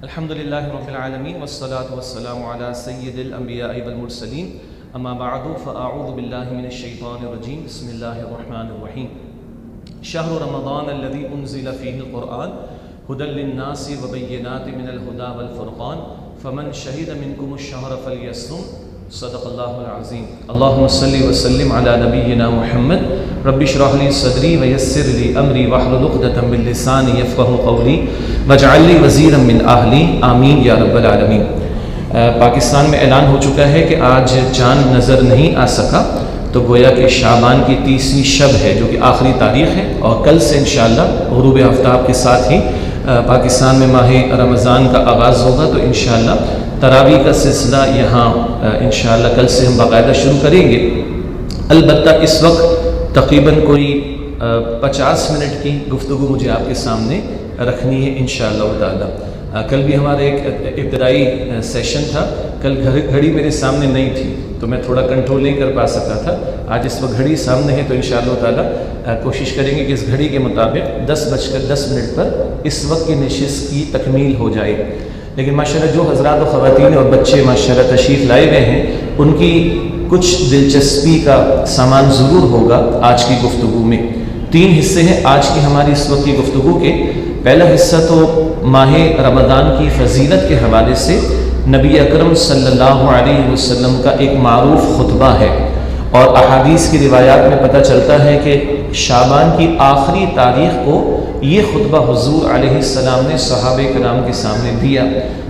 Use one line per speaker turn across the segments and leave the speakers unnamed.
الحمدللہ رب العالمین والصلاة والسلام علی سید الانبیاء والمرسلین اما بعد فاعوذ باللہ من الشیطان الرجیم بسم اللہ الرحمن الرحیم شہر رمضان الذی انزل فیہ القرآن ھدی للناس وبینات من الھدی والفرقان فمن شہد منکم الشہر فلیصم صدق اللہ العظیم اللہم صلی وسلم علی نبینا محمد رب اشرح لی صدری ویسر لی امری واحلل عقدۃ من لسانی یفقہوا قولی واجعل لی وزیرا من اہلی آمین یا رب العالمین۔ پاکستان میں اعلان ہو چکا ہے کہ آج چاند نظر نہیں آ سکا، تو گویا کہ شعبان کی 30ویں شب ہے جو کہ آخری تاریخ ہے، اور کل سے انشاءاللہ غروب آفتاب کے ساتھ ہی پاکستان میں ماہ رمضان کا آغاز ہوگا۔ تو انشاءاللہ تراویح کا سلسلہ یہاں انشاءاللہ کل سے ہم باقاعدہ شروع کریں گے۔ البتہ اس وقت تقریباً کوئی 50 منٹ کی گفتگو مجھے آپ کے سامنے رکھنی ہے انشاءاللہ تعالی۔ کل بھی ہمارا ایک ابتدائی سیشن تھا، کل گھڑی میرے سامنے نہیں تھی تو میں تھوڑا کنٹرول نہیں کر پا سکا تھا۔ آج اس وقت گھڑی سامنے ہے تو انشاءاللہ تعالی کوشش کریں گے کہ اس گھڑی کے مطابق 10:10 پر اس وقت کی نشست کی تکمیل ہو جائے۔ لیکن ماشاءاللہ جو حضرات و خواتین اور بچے ماشاءاللہ تشریف لائے ہوئے ہیں، ان کی کچھ دلچسپی کا سامان ضرور ہوگا آج کی گفتگو میں۔ 3 حصے ہیں آج کی ہماری اس وقت کی گفتگو کے۔ پہلا حصہ تو ماہ رمضان کی فضیلت کے حوالے سے نبی اکرم صلی اللہ علیہ وسلم کا ایک معروف خطبہ ہے، اور احادیث کی روایات میں پتہ چلتا ہے کہ شعبان کی آخری تاریخ کو یہ خطبہ حضور علیہ السلام نے صحابہ کرام کے سامنے دیا،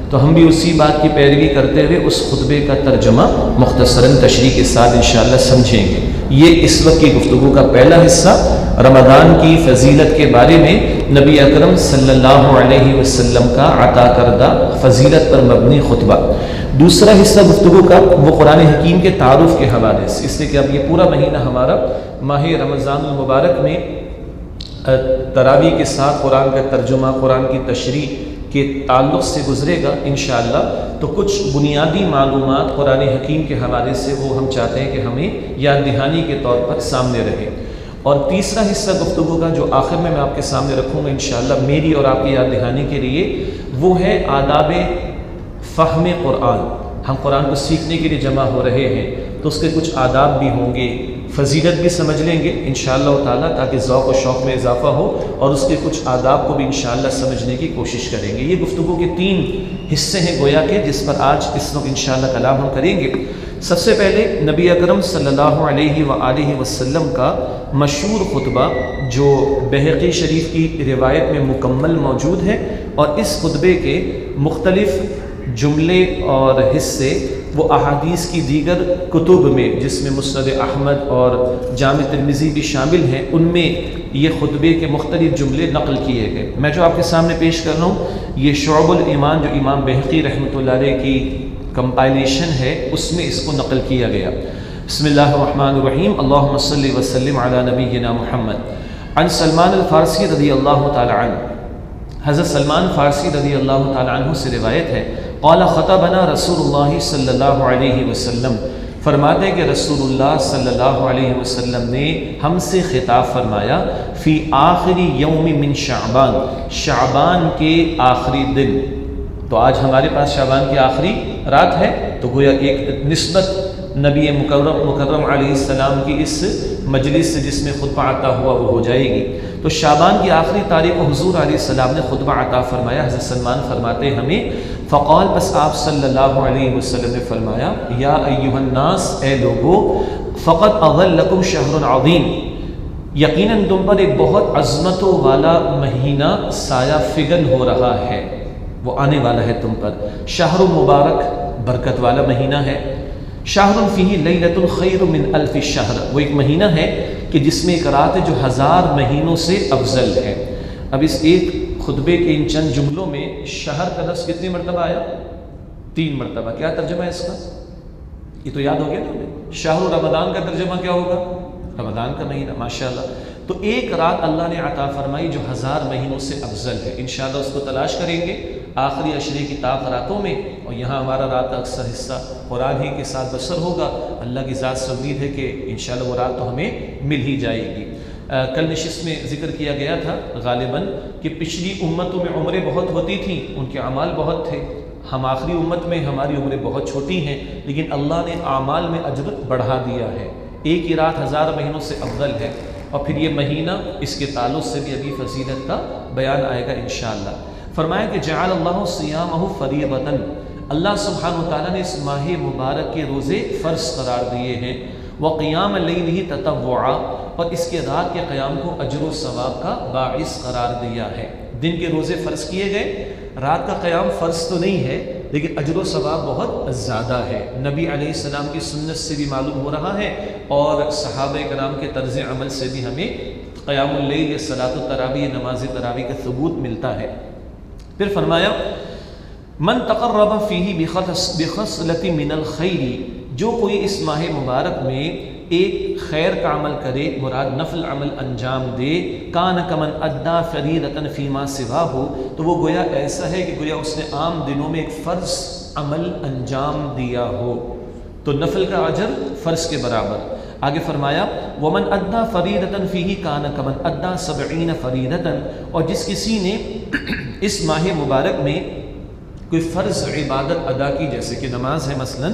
تو ہم بھی اسی بات کی پیروی کرتے ہوئے اس خطبے کا ترجمہ مختصراً تشریح کے ساتھ انشاءاللہ سمجھیں گے۔ یہ اس وقت کی گفتگو کا پہلا حصہ، رمضان کی فضیلت کے بارے میں نبی اکرم صلی اللہ علیہ وسلم کا عطا کردہ فضیلت پر مبنی خطبہ۔ دوسرا حصہ گفتگو کا وہ قرآن حکیم کے تعارف کے حوالے سے، اس لیے کہ اب یہ پورا مہینہ ہمارا ماہ رمضان المبارک میں تراویح کے ساتھ قرآن کا ترجمہ، قرآن کی تشریح کے تعلق سے گزرے گا انشاءاللہ۔ تو کچھ بنیادی معلومات قرآن حکیم کے حوالے سے وہ ہم چاہتے ہیں کہ ہمیں یاد دہانی کے طور پر سامنے رہے۔ اور تیسرا حصہ گفتگو کا جو آخر میں آپ کے سامنے رکھوں گا انشاءاللہ میری اور آپ کی یاد دہانی کے لیے، وہ ہے آداب فہم قرآن۔ ہم قرآن کو سیکھنے کے لیے جمع ہو رہے ہیں تو اس کے کچھ آداب بھی ہوں گے، فضیلت بھی سمجھ لیں گے انشاءاللہ تعالیٰ، تاکہ ذوق و شوق میں اضافہ ہو، اور اس کے کچھ آداب کو بھی انشاءاللہ سمجھنے کی کوشش کریں گے۔ یہ گفتگو کے 3 حصے ہیں گویا کہ جس پر آج اس وقت انشاءاللہ کلام ہم کریں گے۔ سب سے پہلے نبی اکرم صلی اللہ علیہ وآلہ وسلم کا مشہور خطبہ جو بہقی شریف کی روایت میں مکمل موجود ہے، اور اس خطبے کے مختلف جملے اور حصے وہ احادیث کی دیگر کتب میں، جس میں مسند احمد اور جامع ترمذی بھی شامل ہیں، ان میں یہ خطبے کے مختلف جملے نقل کیے گئے۔ میں جو آپ کے سامنے پیش کر رہا ہوں یہ شعب الایمان جو امام بہقی رحمۃ اللہ علیہ کی کمپائلیشن ہے، اس میں اس کو نقل کیا گیا۔ بسم اللہ الرحمن الرحیم، اللہم صلی وسلم علی نبینا محمد۔ عن سلمان الفارسی رضی اللہ تعالی عنہ، حضرت سلمان فارسی رضی اللہ تعالی عنہ سے روایت ہے، قال خطبنا رسول اللہ صلی اللہ علیہ وسلم، فرماتے کہ رسول اللہ صلی اللہ علیہ وسلم نے ہم سے خطاب فرمایا، فی آخری یوم من شعبان، شعبان کے آخری دن۔ تو آج ہمارے پاس شعبان کی آخری رات ہے، تو گویا ایک نسبت نبی مکرم علیہ السلام کی اس مجلس سے جس میں خطبہ عطا ہوا وہ ہو جائے گی۔ تو شعبان کی آخری تاریخ کو حضور علیہ السلام نے خطبہ عطا فرمایا۔ حضرت سلمان فرماتے ہمیں، فقال، بس آپ صلی اللہ علیہ وسلم نے فرمایا، یا ایھا الناس، اے لوگو، فقط اظلکم شہر عظیم، یقیناً تم پر ایک بہت عظمتوں والا مہینہ سایہ فگن ہو رہا ہے، وہ آنے والا ہے تم پر۔ شہر مبارک، برکت والا مہینہ ہے۔ شہر فیہ لیلۃ خیر من الف شہر، وہ ایک مہینہ ہے کہ جس میں ایک رات ہے جو 1000 مہینوں سے افضل ہے۔ اب اس ایک خطبے کے ان چند جملوں میں شہر کا لفظ کتنی مرتبہ آیا؟ 3 مرتبہ۔ کیا ترجمہ ہے اس کا؟ یہ تو یاد ہو گیا نا، شہر رمضان کا ترجمہ کیا ہوگا؟ رمضان کا مہینہ، ماشاءاللہ۔ تو ایک رات اللہ نے عطا فرمائی جو 1000 مہینوں سے افضل ہے، انشاءاللہ اس کو تلاش کریں گے آخری عشرے کی راتوں میں، اور یہاں ہمارا رات کا اکثر حصہ قرآن ہی کے ساتھ بسر ہوگا۔ اللہ کی ذات سے امید ہے کہ انشاءاللہ وہ رات تو ہمیں مل ہی جائے گی۔ کل نشست میں ذکر کیا گیا تھا غالباً کہ پچھلی امتوں میں عمریں بہت ہوتی تھیں، ان کے اعمال بہت تھے. ہم آخری امت میں ہماری عمریں بہت چھوٹی ہیں، لیکن اللہ نے اعمال میں اجر بڑھا دیا ہے. ایک ہی رات 1000 مہینوں سے افضل ہے. اور پھر یہ مہینہ اس کے تعلق سے بھی ابھی فضیلت کا بیان آئے گا انشاءاللہ. فرمایا کہ جعل اللہ صیامہ فریضۃ، اللہ سبحانہ وتعالیٰ نے اس ماہ مبارک کے روزے فرض قرار دیے ہیں. وقیام اللیل تطوعا، اور اس کے رات کے قیام کو اجر و ثواب کا باعث قرار دیا ہے. دن کے روزے فرض کیے گئے، رات کا قیام فرض تو نہیں ہے لیکن اجر و ثواب بہت زیادہ ہے. نبی علیہ السلام کی سنت سے بھی معلوم ہو رہا ہے اور صحابہ کرام کے طرز عمل سے بھی ہمیں قیام اللیل، صلاۃ التراویح، نماز تراویح کا ثبوت ملتا ہے. پھر فرمایا من تقرب فیہ بخصلۃ من الخیر، جو کوئی اس ماہ مبارک میں ایک خیر کا عمل کرے، مراد نفل عمل انجام دے، کان کمن ادا فریضۃ فیما سوا ہو، تو وہ گویا ایسا ہے کہ گویا اس نے عام دنوں میں ایک فرض عمل انجام دیا ہو. تو نفل کا اجر فرض کے برابر. آگے فرمایا ومن ادا فریضۃ فیہ کان کمن ادا 70 فریضۃ، اور جس کسی نے اس ماہ مبارک میں کوئی فرض عبادت ادا کی، جیسے کہ نماز ہے مثلاً،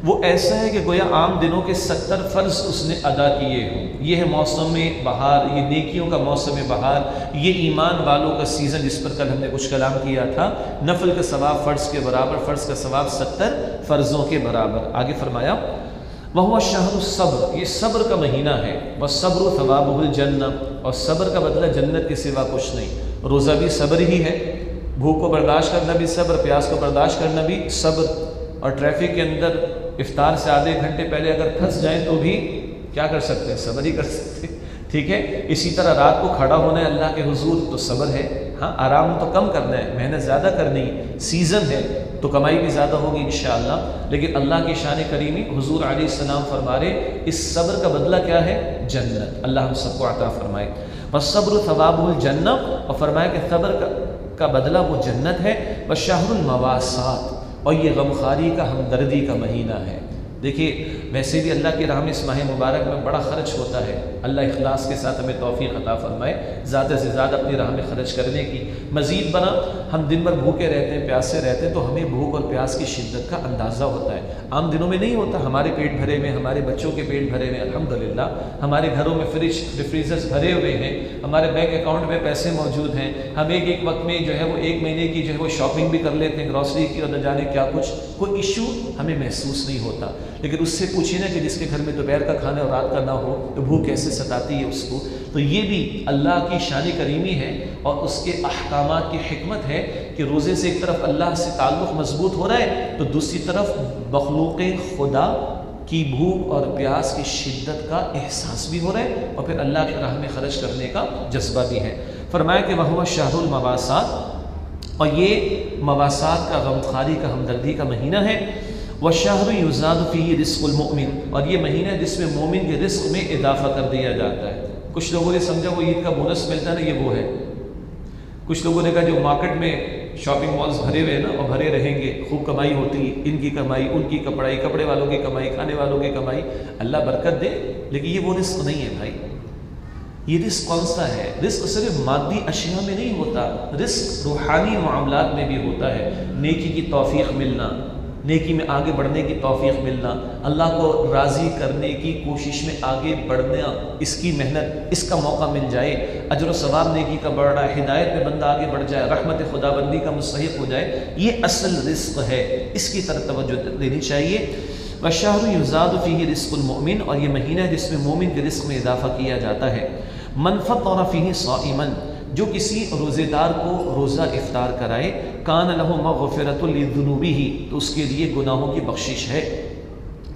وہ ایسا ہے کہ گویا عام دنوں کے 70 فرض اس نے ادا کیے ہوں. یہ ہے موسم بہار، یہ نیکیوں کا موسم بہار، یہ ایمان والوں کا سیزن جس پر کل ہم نے کچھ کلام کیا تھا. نفل کا ثواب فرض کے برابر، فرض کا ثواب 70 فرضوں کے برابر. آگے فرمایا وَهُوَ الشَّهْرُ الصَّبْرُ، یہ صبر کا مہینہ ہے. وَالصَّبْرُ ثَوَابُهُ الْجَنَّةُ، اور صبر کا بدلہ جنت کے سوا کچھ نہیں. روزہ بھی صبر ہی ہے، بھوک کو برداشت کرنا بھی صبر، پیاس کو برداشت کرنا بھی صبر. اور ٹریفک کے اندر افطار سے آدھے گھنٹے پہلے اگر پھنس جائیں تو بھی کیا کر سکتے ہیں؟ صبر ہی کر سکتے ہیں. ٹھیک ہے. اسی طرح رات کو کھڑا ہونا ہے اللہ کے حضور تو صبر ہے. ہاں آرام تو کم کرنا ہے، محنت زیادہ کرنی. سیزن ہے تو کمائی بھی زیادہ ہوگی انشاءاللہ، لیکن اللہ کی شان کریمی حضور علیہ السلام فرما رہے اس صبر کا بدلہ کیا ہے؟ جنت. اللہ ہم سب کو عطا فرمائے. والصبر ثوابہ الجنہ، اور فرمایا کہ صبر کا بدلہ وہ جنت ہے. والشہر المواسات، اور یہ غمخواری کا، ہمدردی کا مہینہ ہے. دیکھیے ویسے بھی اللہ کی راہ میں اس ماہ مبارک میں بڑا خرچ ہوتا ہے. اللہ اخلاص کے ساتھ ہمیں توفیق عطا فرمائے زیادہ سے زیادہ اپنی راہ میں خرچ کرنے کی. مزید بنا ہم دن بھر بھوکے رہتے ہیں، پیاسے رہتے ہیں، تو ہمیں بھوک اور پیاس کی شدت کا اندازہ ہوتا ہے. عام دنوں میں نہیں ہوتا. ہمارے پیٹ بھرے ہوئے، ہمارے بچوں کے پیٹ بھرے ہوئے الحمدللہ، ہمارے گھروں میں ریفریزرز بھرے ہوئے ہیں، ہمارے بینک اکاؤنٹ میں پیسے موجود ہیں. ہم ایک وقت میں جو ہے وہ 1 مہینے کی جو ہے وہ شاپنگ بھی کر لیتے ہیں، گروسری کی، اور نہ جانے کیا کچھ. کوئی ایشو ہمیں محسوس نہیں ہوتا. لیکن اس سے پوچھیے نا کہ جس کے گھر میں دوپہر کا کھانا اور رات کا نہ ہو تو بھوک کیسے ستاتی ہے اس کو. تو یہ بھی اللہ کی شان کریمی ہے اور اس کے احکامات کی حکمت ہے کہ روزے سے ایک طرف اللہ سے تعلق مضبوط ہو رہا ہے تو دوسری طرف مخلوق خدا کی بھوک اور پیاس کی شدت کا احساس بھی ہو رہا ہے اور پھر اللہ کی راہ میں خرچ کرنے کا جذبہ بھی ہے. فرمایا کہ وَهُوَ شَهْرُ الْمَوَاسَات، اور یہ مواسات کا، غمخواری کا، ہمدردی کا مہینہ ہے. وَالشَّهْرُ يُزَادُ فِيهِ رِزْقُ الْمُؤْمِنِ، اور یہ مہینہ ہے جس میں مومن کے رزق میں اضافہ کر دیا جاتا ہے. کچھ لوگوں نے سمجھا وہ عید کا بونس ملتا ہے نا، یہ وہ ہے. کچھ لوگوں نے کہا جو مارکیٹ میں شاپنگ مالز بھرے ہوئے ہیں نا اور بھرے رہیں گے، خوب کمائی ہوتی ہے، ان کی کمائی، ان کی کپڑائی، کپڑے والوں کی کمائی، کھانے والوں کی کمائی، اللہ برکت دے. لیکن یہ وہ رزق نہیں ہے بھائی. یہ رزق کون سا ہے؟ رزق صرف مادی اشیاء میں نہیں ہوتا، رزق روحانی معاملات میں بھی ہوتا ہے. نیکی کی توفیق ملنا، نیکی میں آگے بڑھنے کی توفیق ملنا، اللہ کو راضی کرنے کی کوشش میں آگے بڑھنا، اس کی محنت، اس کا موقع مل جائے، اجر و ثواب نیکی کا بڑھ رہا ہے، ہدایت میں بندہ آگے بڑھ جائے، رحمت خدا بندی کا مستحق ہو جائے، یہ اصل رزق ہے. اس کی طرف توجہ دینی چاہیے. وَالشَّهْرُ يُزَادُ فِيهِ رِزْقُ الْمُؤْمِنِ، اور یہ مہینہ ہے جس میں مومن کے رزق میں اضافہ کیا جاتا ہے. مَنْ فَطَرَ فِيهِ صَائِمًا، جو کسی روزے دار کو روزہ افطار کرائے، کان لہ مغفرۃ لذنوبہ، تو اس کے لیے گناہوں کی بخشش ہے.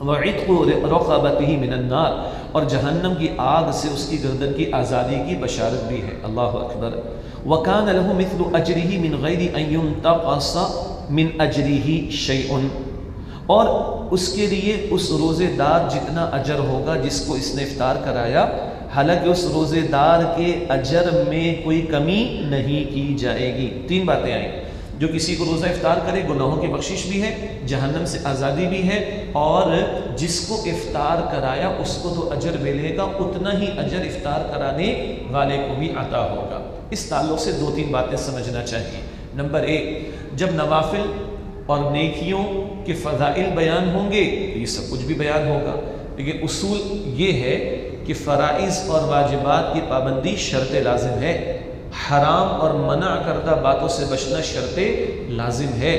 وعتق رقبتہ من النار، اور جہنم کی آگ سے اس کی گردن کی آزادی کی بشارت بھی ہے. اللہ اکبر. وکان لہ مثل اجرہ من غیر ان ينتقص من اجرہ شیء، اور اس کے لیے اس روزے دار جتنا اجر ہوگا جس کو اس نے افطار کرایا، حالانکہ اس روزے دار کے اجر میں کوئی کمی نہیں کی جائے گی. 3 باتیں آئیں. جو کسی کو روزہ افطار کرے گناہوں کی بخشش بھی ہے، جہنم سے آزادی بھی ہے، اور جس کو افطار کرایا اس کو تو اجر ملے گا، اتنا ہی اجر افطار کرانے والے کو بھی عطا ہوگا۔ اس تعلق سے 2-3 باتیں سمجھنا چاہیے۔ نمبر 1، جب نوافل اور نیکیوں کے فضائل بیان ہوں گے تو یہ سب کچھ بھی بیان ہوگا، لیکن اصول یہ ہے کہ فرائض اور واجبات کی پابندی شرط لازم ہے، حرام اور منع کردہ باتوں سے بچنا شرط لازم ہے۔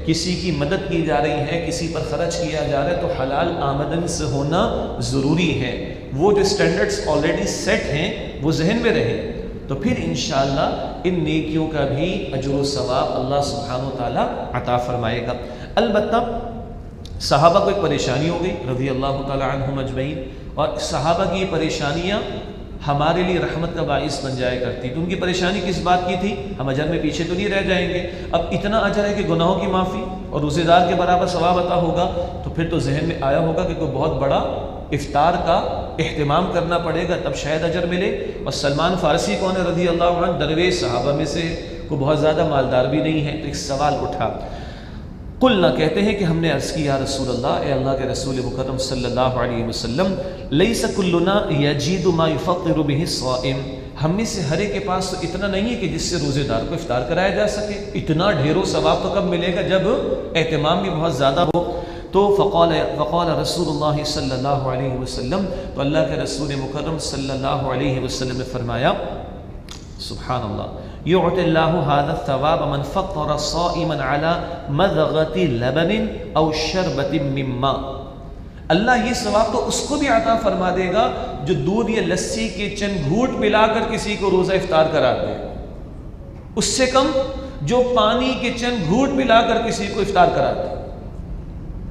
کسی کی مدد کی جا رہی ہے، کسی پر خرچ کیا جا رہا ہے تو حلال آمدن سے ہونا ضروری ہے۔ وہ جو سٹینڈرڈز آلریڈی سیٹ ہیں وہ ذہن میں رہیں تو پھر انشاءاللہ ان نیکیوں کا بھی اجر و ثواب اللہ سبحانہ و تعالیٰ عطا فرمائے گا۔ البتہ صحابہ کو ایک پریشانی ہو گئی رضی اللہ تعالیٰ عنہم اجمعین، اور صحابہ کی یہ پریشانیاں ہمارے لیے رحمت کا باعث بن جایا کرتی۔ تو ان کی پریشانی کس بات کی تھی؟ ہم اجر میں پیچھے تو نہیں رہ جائیں گے، اب اتنا اجر ہے کہ گناہوں کی معافی اور روزے دار کے برابر ثواب عطا ہوگا، تو پھر تو ذہن میں آیا ہوگا کہ کوئی بہت بڑا افطار کا اہتمام کرنا پڑے گا تب شاید اجر ملے۔ اور سلمان فارسی کون ہے رضی اللہ عنہ؟ درویش صحابہ میں سے کوئی بہت زیادہ مالدار بھی نہیں ہے۔ تو ایک سوال اٹھا، قلنا کہتے ہیں کہ ہم نے عرض کی یا رسول اللہ، اے اللہ کے رسول مکرم صلی اللہ علیہ وسلم، لیس کلنا یجید ما یفطر به الصائم، ہم میں سے ہر ایک کے پاس تو اتنا نہیں ہے کہ جس سے روزے دار کو افطار کرایا جا سکے۔ اتنا ڈھیروں ثواب تو کب ملے گا؟ جب اہتمام بھی بہت زیادہ ہو۔ تو فقال رسول اللہ صلی اللہ علیہ وسلم، تو اللہ کے رسول مکرم صلی اللہ علیہ وسلم نے فرمایا سبحان اللہ، یعطی اللہ هذا الثواب من فطر صائما على مضغة لبن او شربة من ماء، اللہ یہ ثواب تو اس کو بھی عطا فرما دے گا جو دودھ یا لسی کے چند گھونٹ پلا کر کسی کو روزہ افطار کرا دے، اس سے کم جو پانی کے چند گھونٹ پلا کر کسی کو افطار کرا دے۔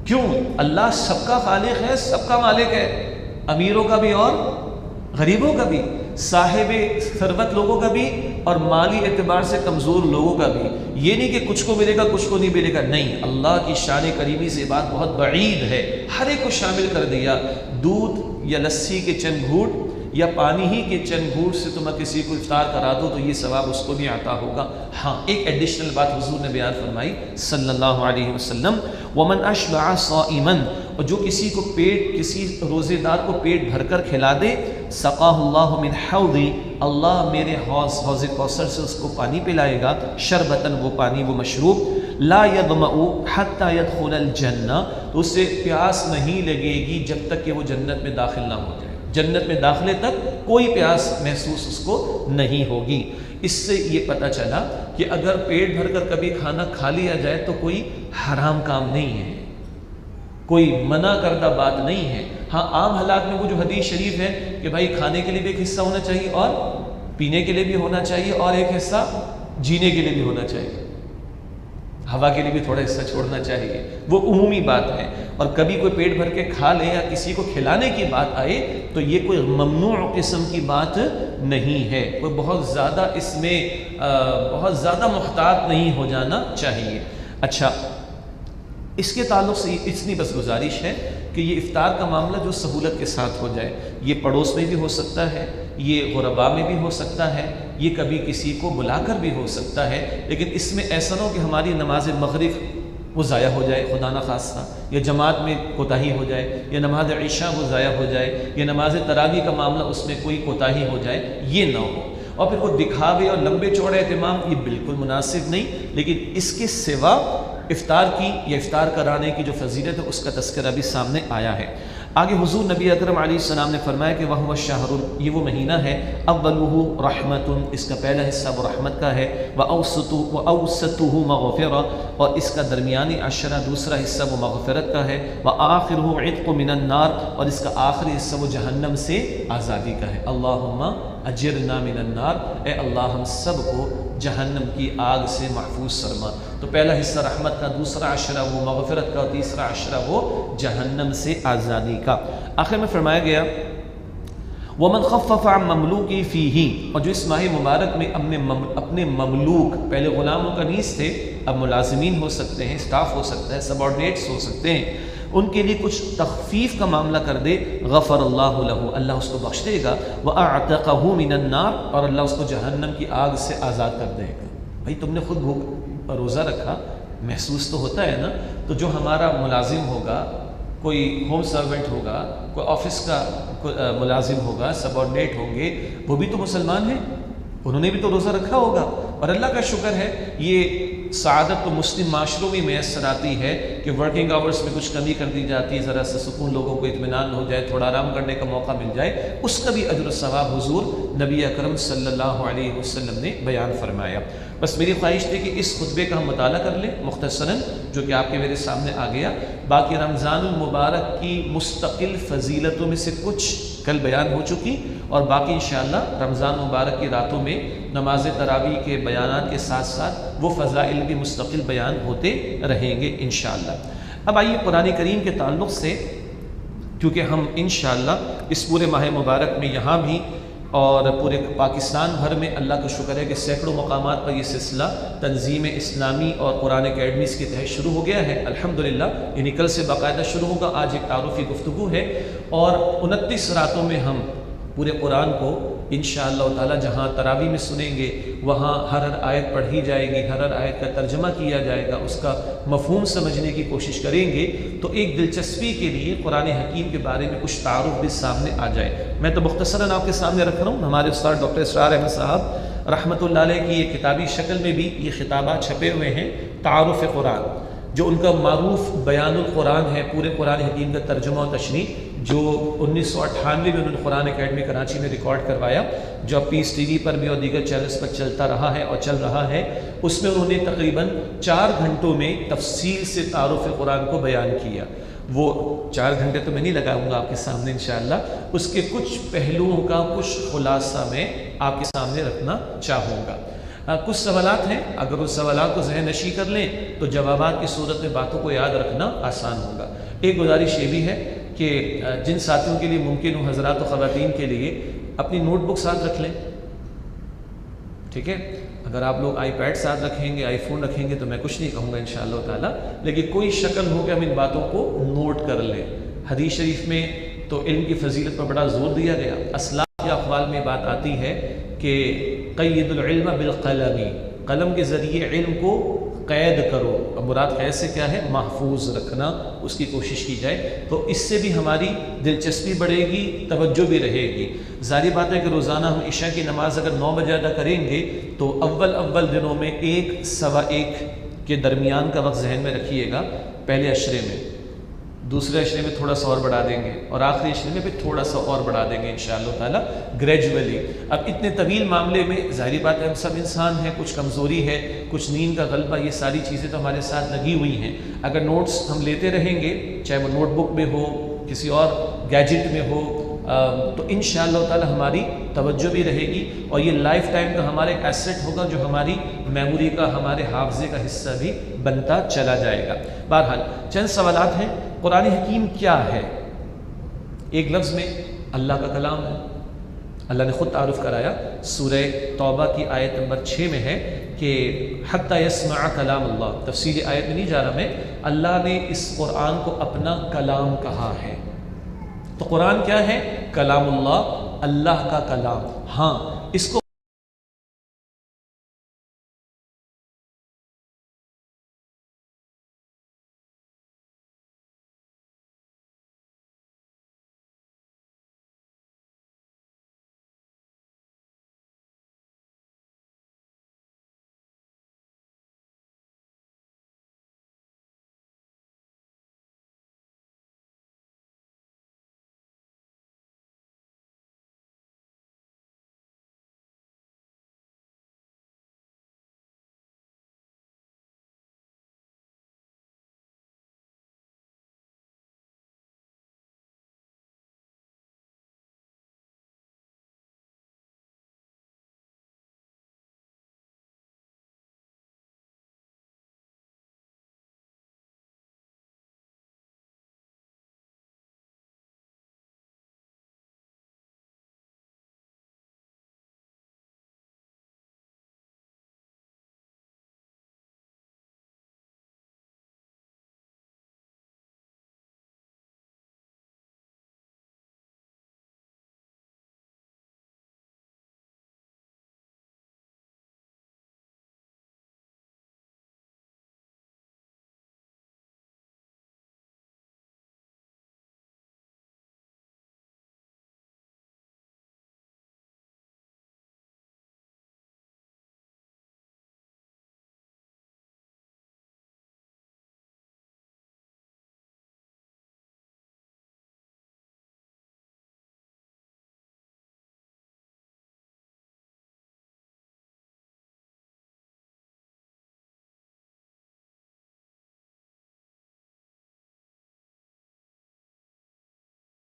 کیوں؟ اللہ سب کا خالق ہے، سب کا مالک ہے، امیروں کا بھی اور غریبوں کا بھی، صاحب ثروت لوگوں کا بھی اور مالی اعتبار سے کمزور لوگوں کا بھی۔ یہ نہیں کہ کچھ کو ملے گا کچھ کو نہیں ملے گا، نہیں، اللہ کی شان کریمی سے بات بہت بعید ہے، ہر ایک کو شامل کر دیا۔ دودھ یا لسی کے چند گھونٹ یا پانی ہی کے چند گھونٹ سے تو میں کسی کو افطار کرا دوں تو یہ ثواب اس کو بھی عطا ہوگا۔ ہاں، ایک ایڈیشنل بات حضور نے بیان فرمائی صلی اللہ علیہ وسلم، ومن اشبع صائما، اور جو کسی کو کسی روزے دار کو پیٹ بھر کر کھلا دے، سقاہ اللہ من حوضی، اللہ میرے حوض کوثر سے اس کو پانی پلائے گا، شربتاً وہ پانی وہ مشروب، لا یظمأ حتی یدخل الجنہ، تو اسے پیاس نہیں لگے گی جب تک کہ وہ جنت میں داخل نہ ہو جائے، جنت میں داخلے تک کوئی پیاس محسوس اس کو نہیں ہوگی۔ اس سے یہ پتہ چلا کہ اگر پیٹ بھر کر کبھی کھانا کھا لیا جائے تو کوئی حرام کام نہیں ہے، کوئی منع کردہ بات نہیں ہے۔ ہاں، عام حالات میں وہ جو حدیث شریف ہے کہ بھائی کھانے کے لیے بھی ایک حصہ ہونا چاہیے اور پینے کے لیے بھی ہونا چاہیے اور ایک حصہ جینے کے لیے بھی ہونا چاہیے، ہوا کے لیے بھی تھوڑا حصہ چھوڑنا چاہیے، وہ عمومی بات ہے۔ اور کبھی کوئی پیٹ بھر کے کھا لے یا کسی کو کھلانے کی بات آئے تو یہ کوئی ممنوع قسم کی بات نہیں ہے، کوئی بہت زیادہ اس میں بہت زیادہ محتاط نہیں ہو جانا چاہیے۔ اچھا، اس کے تعلق سے اتنی بس گزارش ہے کہ یہ افطار کا معاملہ جو سہولت کے ساتھ ہو جائے، یہ پڑوس میں بھی ہو سکتا ہے، یہ غربا میں بھی ہو سکتا ہے، یہ کبھی کسی کو بلا کر بھی ہو سکتا ہے، لیکن اس میں ایسا نہ ہو کہ ہماری نماز مغرب وہ ضائع ہو جائے خدا نہ خواستہ، یا جماعت میں کوتاہی ہو جائے، یا نماز عشاء وہ ضائع ہو جائے، یا نماز تراویح کا معاملہ اس میں کوئی کوتاہی ہو جائے، یہ نہ ہو۔ اور پھر وہ دکھاوے اور لمبے چوڑے اہتمام یہ بالکل مناسب نہیں، لیکن اس کے سوا افطار کی یا افطار کرانے کی جو فضیلت ہے اس کا تذکرہ بھی سامنے آیا ہے۔ آگے حضور نبی اکرم علیہ السلام نے فرمایا کہ وَهُوَ الشَّهْرُ، یہ وہ مہینہ ہے، اولُهُ رحمۃ، اس کا پہلا حصہ وہ رحمت کا ہے، وَأَوْسَطُهُ مَغْفِرَةٌ، اور اس کا درمیانی عشرہ دوسرا حصہ وہ مغفرت کا ہے، وَآخِرُهُ عِتْقٌ مِّنَ النَّارِ، اور اس کا آخری حصہ وہ جہنم سے آزادی کا ہے۔ اللہم اجرنا من النار، اے اللہ ہم سب کو جہنم کی آگ سے محفوظ فرما۔ تو پہلا حصہ رحمت کا، دوسرا عشرہ وہ مغفرت کا، اور تیسرا عشرہ وہ جہنم سے آزادی کا۔ آخر میں فرمایا گیا وَمَنْ خَفَّفَ عَنْ مَمْلُوكِ فِيهِ، اور جو اس ماہ مبارک میں اپنے مملوک، پہلے غلاموں کا نیز تھے، اب ملازمین ہو سکتے ہیں، اسٹاف ہو سکتا ہے، سب آرڈینیٹس ہو سکتے ہیں، ان کے لیے کچھ تخفیف کا معاملہ کر دے، غفر اللہ لہ، اللہ اس کو بخش دے گا، وَأَعْتَقَهُ مِنَ النَّارِ، اور اللہ اس کو جہنم کی آگ سے آزاد کر دے گا۔ بھائی تم نے خود روزہ رکھا، محسوس تو ہوتا ہے نا. تو جو ہمارا ملازم ہوگا، کوئی ہوم سرونٹ ہوگا، کوئی آفس کا ملازم ہوگا، سبارڈینیٹ ہوں گے، وہ بھی تو مسلمان ہیں، انہوں نے بھی تو روزہ رکھا ہوگا. اور اللہ کا شکر ہے یہ سعادت تو مسلم معاشروں میں میسر آتی ہے کہ ورکنگ آورس میں کچھ کمی کر دی جاتی ہے، ذرا سا سکون، لوگوں کو اطمینان ہو جائے، تھوڑا آرام کرنے کا موقع مل جائے، اس کا بھی اجر و ثواب حضور نبی اکرم صلی اللہ علیہ وسلم نے بیان فرمایا. بس میری خواہش تھی کہ اس خطبے کا ہم مطالعہ کر لیں مختصراً، جو کہ آپ کے میرے سامنے آ گیا. باقی رمضان المبارک کی مستقل فضیلتوں میں سے کچھ کل بیان ہو چکی، اور باقی انشاءاللہ رمضان مبارک کی راتوں میں نماز تراویح کے بیانات کے ساتھ ساتھ وہ فضائل بھی مستقل بیان ہوتے رہیں گے انشاءاللہ. اب آئیے قرآن کریم کے تعلق سے، کیونکہ ہم انشاءاللہ اس پورے ماہ مبارک میں یہاں بھی اور پورے پاکستان بھر میں اللہ کا شکر ہے کہ سینکڑوں مقامات پر یہ سلسلہ تنظیم اسلامی اور قرآن اکیڈمیز کے تحت شروع ہو گیا ہے الحمدللہ. یعنی کل سے باقاعدہ شروع ہوگا. آج ایک تعارفی گفتگو ہے، اور 29 راتوں میں ہم پورے قرآن کو انشاءاللہ تعالی جہاں تراویح میں سنیں گے، وہاں ہر آیت پڑھی جائے گی، ہر آیت کا ترجمہ کیا جائے گا، اس کا مفہوم سمجھنے کی کوشش کریں گے. تو ایک دلچسپی کے لیے قرآن حکیم کے بارے میں کچھ تعارف بھی سامنے آ جائے. میں تو مختصراً آپ کے سامنے رکھ رہا ہوں. ہمارے استاد ڈاکٹر اسرار احمد صاحب رحمۃ اللہ علیہ کی یہ کتابی شکل میں بھی یہ خطابات چھپے ہوئے ہیں، تعارف قرآن، جو ان کا معروف بیان القرآن ہے، پورے قرآن حکیم کا ترجمہ و تشریح، جو 1998 میں انہوں نے قرآن اکیڈمی کراچی میں ریکارڈ کروایا، جو اب پیس ٹی وی پر بھی اور دیگر چینلز پر چلتا رہا ہے اور چل رہا ہے. اس میں انہوں نے تقریباً 4 گھنٹوں میں تفصیل سے تعارف قرآن کو بیان کیا. وہ 4 گھنٹے تو میں نہیں لگاؤں گا آپ کے سامنے انشاءاللہ، اس کے کچھ پہلوؤں کا کچھ خلاصہ میں آپ کے سامنے رکھنا چاہوں گا. کچھ سوالات ہیں، اگر اس سوالات کو ذہن نشی کر لیں تو جوابات کی صورت میں باتوں کو یاد رکھنا آسان ہوگا. ایک گزارش یہ بھی ہے کہ جن ساتھیوں کے لیے ممکن ہو، حضرات و خواتین کے لیے، اپنی نوٹ بک ساتھ رکھ لیں. ٹھیک ہے، اگر آپ لوگ آئی پیڈ ساتھ رکھیں گے، آئی فون رکھیں گے تو میں کچھ نہیں کہوں گا انشاءاللہ تعالیٰ، لیکن کوئی شکل ہو کہ ہم ان باتوں کو نوٹ کر لیں. حدیث شریف میں تو علم کی فضیلت پر بڑا زور دیا گیا. اسلاف کے اقوال میں بات آتی ہے کہ قید العلم بالقلم، قلم کے ذریعے علم کو قید کرو. اب مراد قید سے کیا ہے؟ محفوظ رکھنا، اس کی کوشش کی جائے، تو اس سے بھی ہماری دلچسپی بڑھے گی، توجہ بھی رہے گی. ظاہر بات ہے کہ روزانہ ہم عشاء کی نماز اگر 9 بجے ادا کریں گے تو اول دنوں میں 1 سوا 1 کے درمیان کا وقت ذہن میں رکھیے گا. پہلے عشرے میں، دوسرے عشرے میں تھوڑا سا اور بڑھا دیں گے، اور آخری عشرے میں بھی تھوڑا سا اور بڑھا دیں گے انشاءاللہ تعالیٰ گریجولی. اب اتنے طویل معاملے میں ظاہری بات ہے ہم سب انسان ہیں، کچھ کمزوری ہے، کچھ نیند کا غلبہ، یہ ساری چیزیں تو ہمارے ساتھ لگی ہوئی ہیں. اگر نوٹس ہم لیتے رہیں گے، چاہے وہ نوٹ بک میں ہو، کسی اور گیجٹ میں ہو، تو انشاءاللہ تعالیٰ ہماری توجہ بھی رہے گی، اور یہ لائف ٹائم کا ہمارے ایک ایسٹ ہوگا جو ہماری میموری کا، ہمارے حافظے کا حصہ بھی بنتا چلا جائے گا. بہرحال چند سوالات ہیں. قرآن حکیم کیا ہے؟ ایک لفظ میں اللہ کا کلام ہے. اللہ نے خود تعارف کرایا، سورہ توبہ کی آیت نمبر 6 میں ہے کہ حتی یسمع کلام اللہ. تفصیل آیت میں نہیں جا رہا میں، اللہ نے اس قرآن کو اپنا کلام کہا ہے. تو قرآن کیا ہے؟ کلام اللہ، اللہ کا کلام. ہاں، اس کو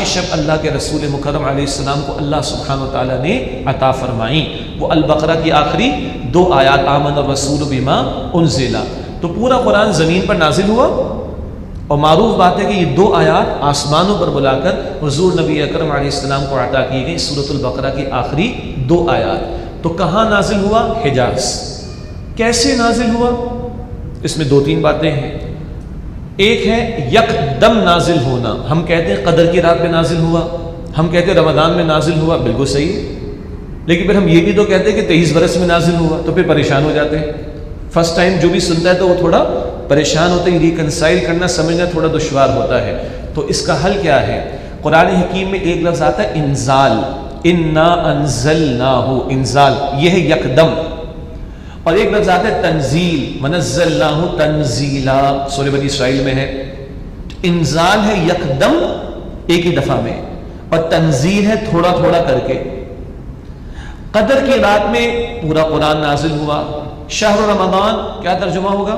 شب اللہ کے رسول مکرم علیہ السلام کو اللہ سبحانہ و تعالیٰ نے عطا فرمائیں، وہ البقرہ کی آخری 2 آیات آمن الرسول بما انزل. تو پورا قرآن زمین پر نازل ہوا، اور معروف بات ہے کہ یہ 2 آیات آسمانوں پر بلا کر حضور نبی اکرم علیہ السلام کو عطا کی گئی سورۃ البقرہ کی آخری 2 آیات. تو کہاں نازل ہوا؟ حجاز. کیسے نازل ہوا؟ اس میں 2-3 باتیں ہیں. ایک ہے یکدم نازل ہونا. ہم کہتے ہیں قدر کی رات میں نازل ہوا، ہم کہتے ہیں رمضان میں نازل ہوا، بالکل صحیح ہے، لیکن پھر ہم یہ بھی تو کہتے ہیں کہ 23 برس میں نازل ہوا، تو پھر پریشان ہو جاتے ہیں. فرسٹ ٹائم جو بھی سنتا ہے تو وہ تھوڑا پریشان ہوتا ہے، ریکنسائل کرنا سمجھنا تھوڑا دشوار ہوتا ہے. تو اس کا حل کیا ہے؟ قرآن حکیم میں ایک لفظ آتا ہے انزال، انا انزلناہ، انزال یہ ہے یکدم. اور ایک لفظ آتا ہے تنزیل، منزلناہ تنزیلا، سورہ بنی اسرائیل میں ہے. انزال ہے یکدم ایک ہی دفعہ میں، اور تنزیل ہے تھوڑا تھوڑا کر کے. قدر کی رات میں پورا قرآن نازل ہوا. شہر رمضان کیا ترجمہ ہوگا؟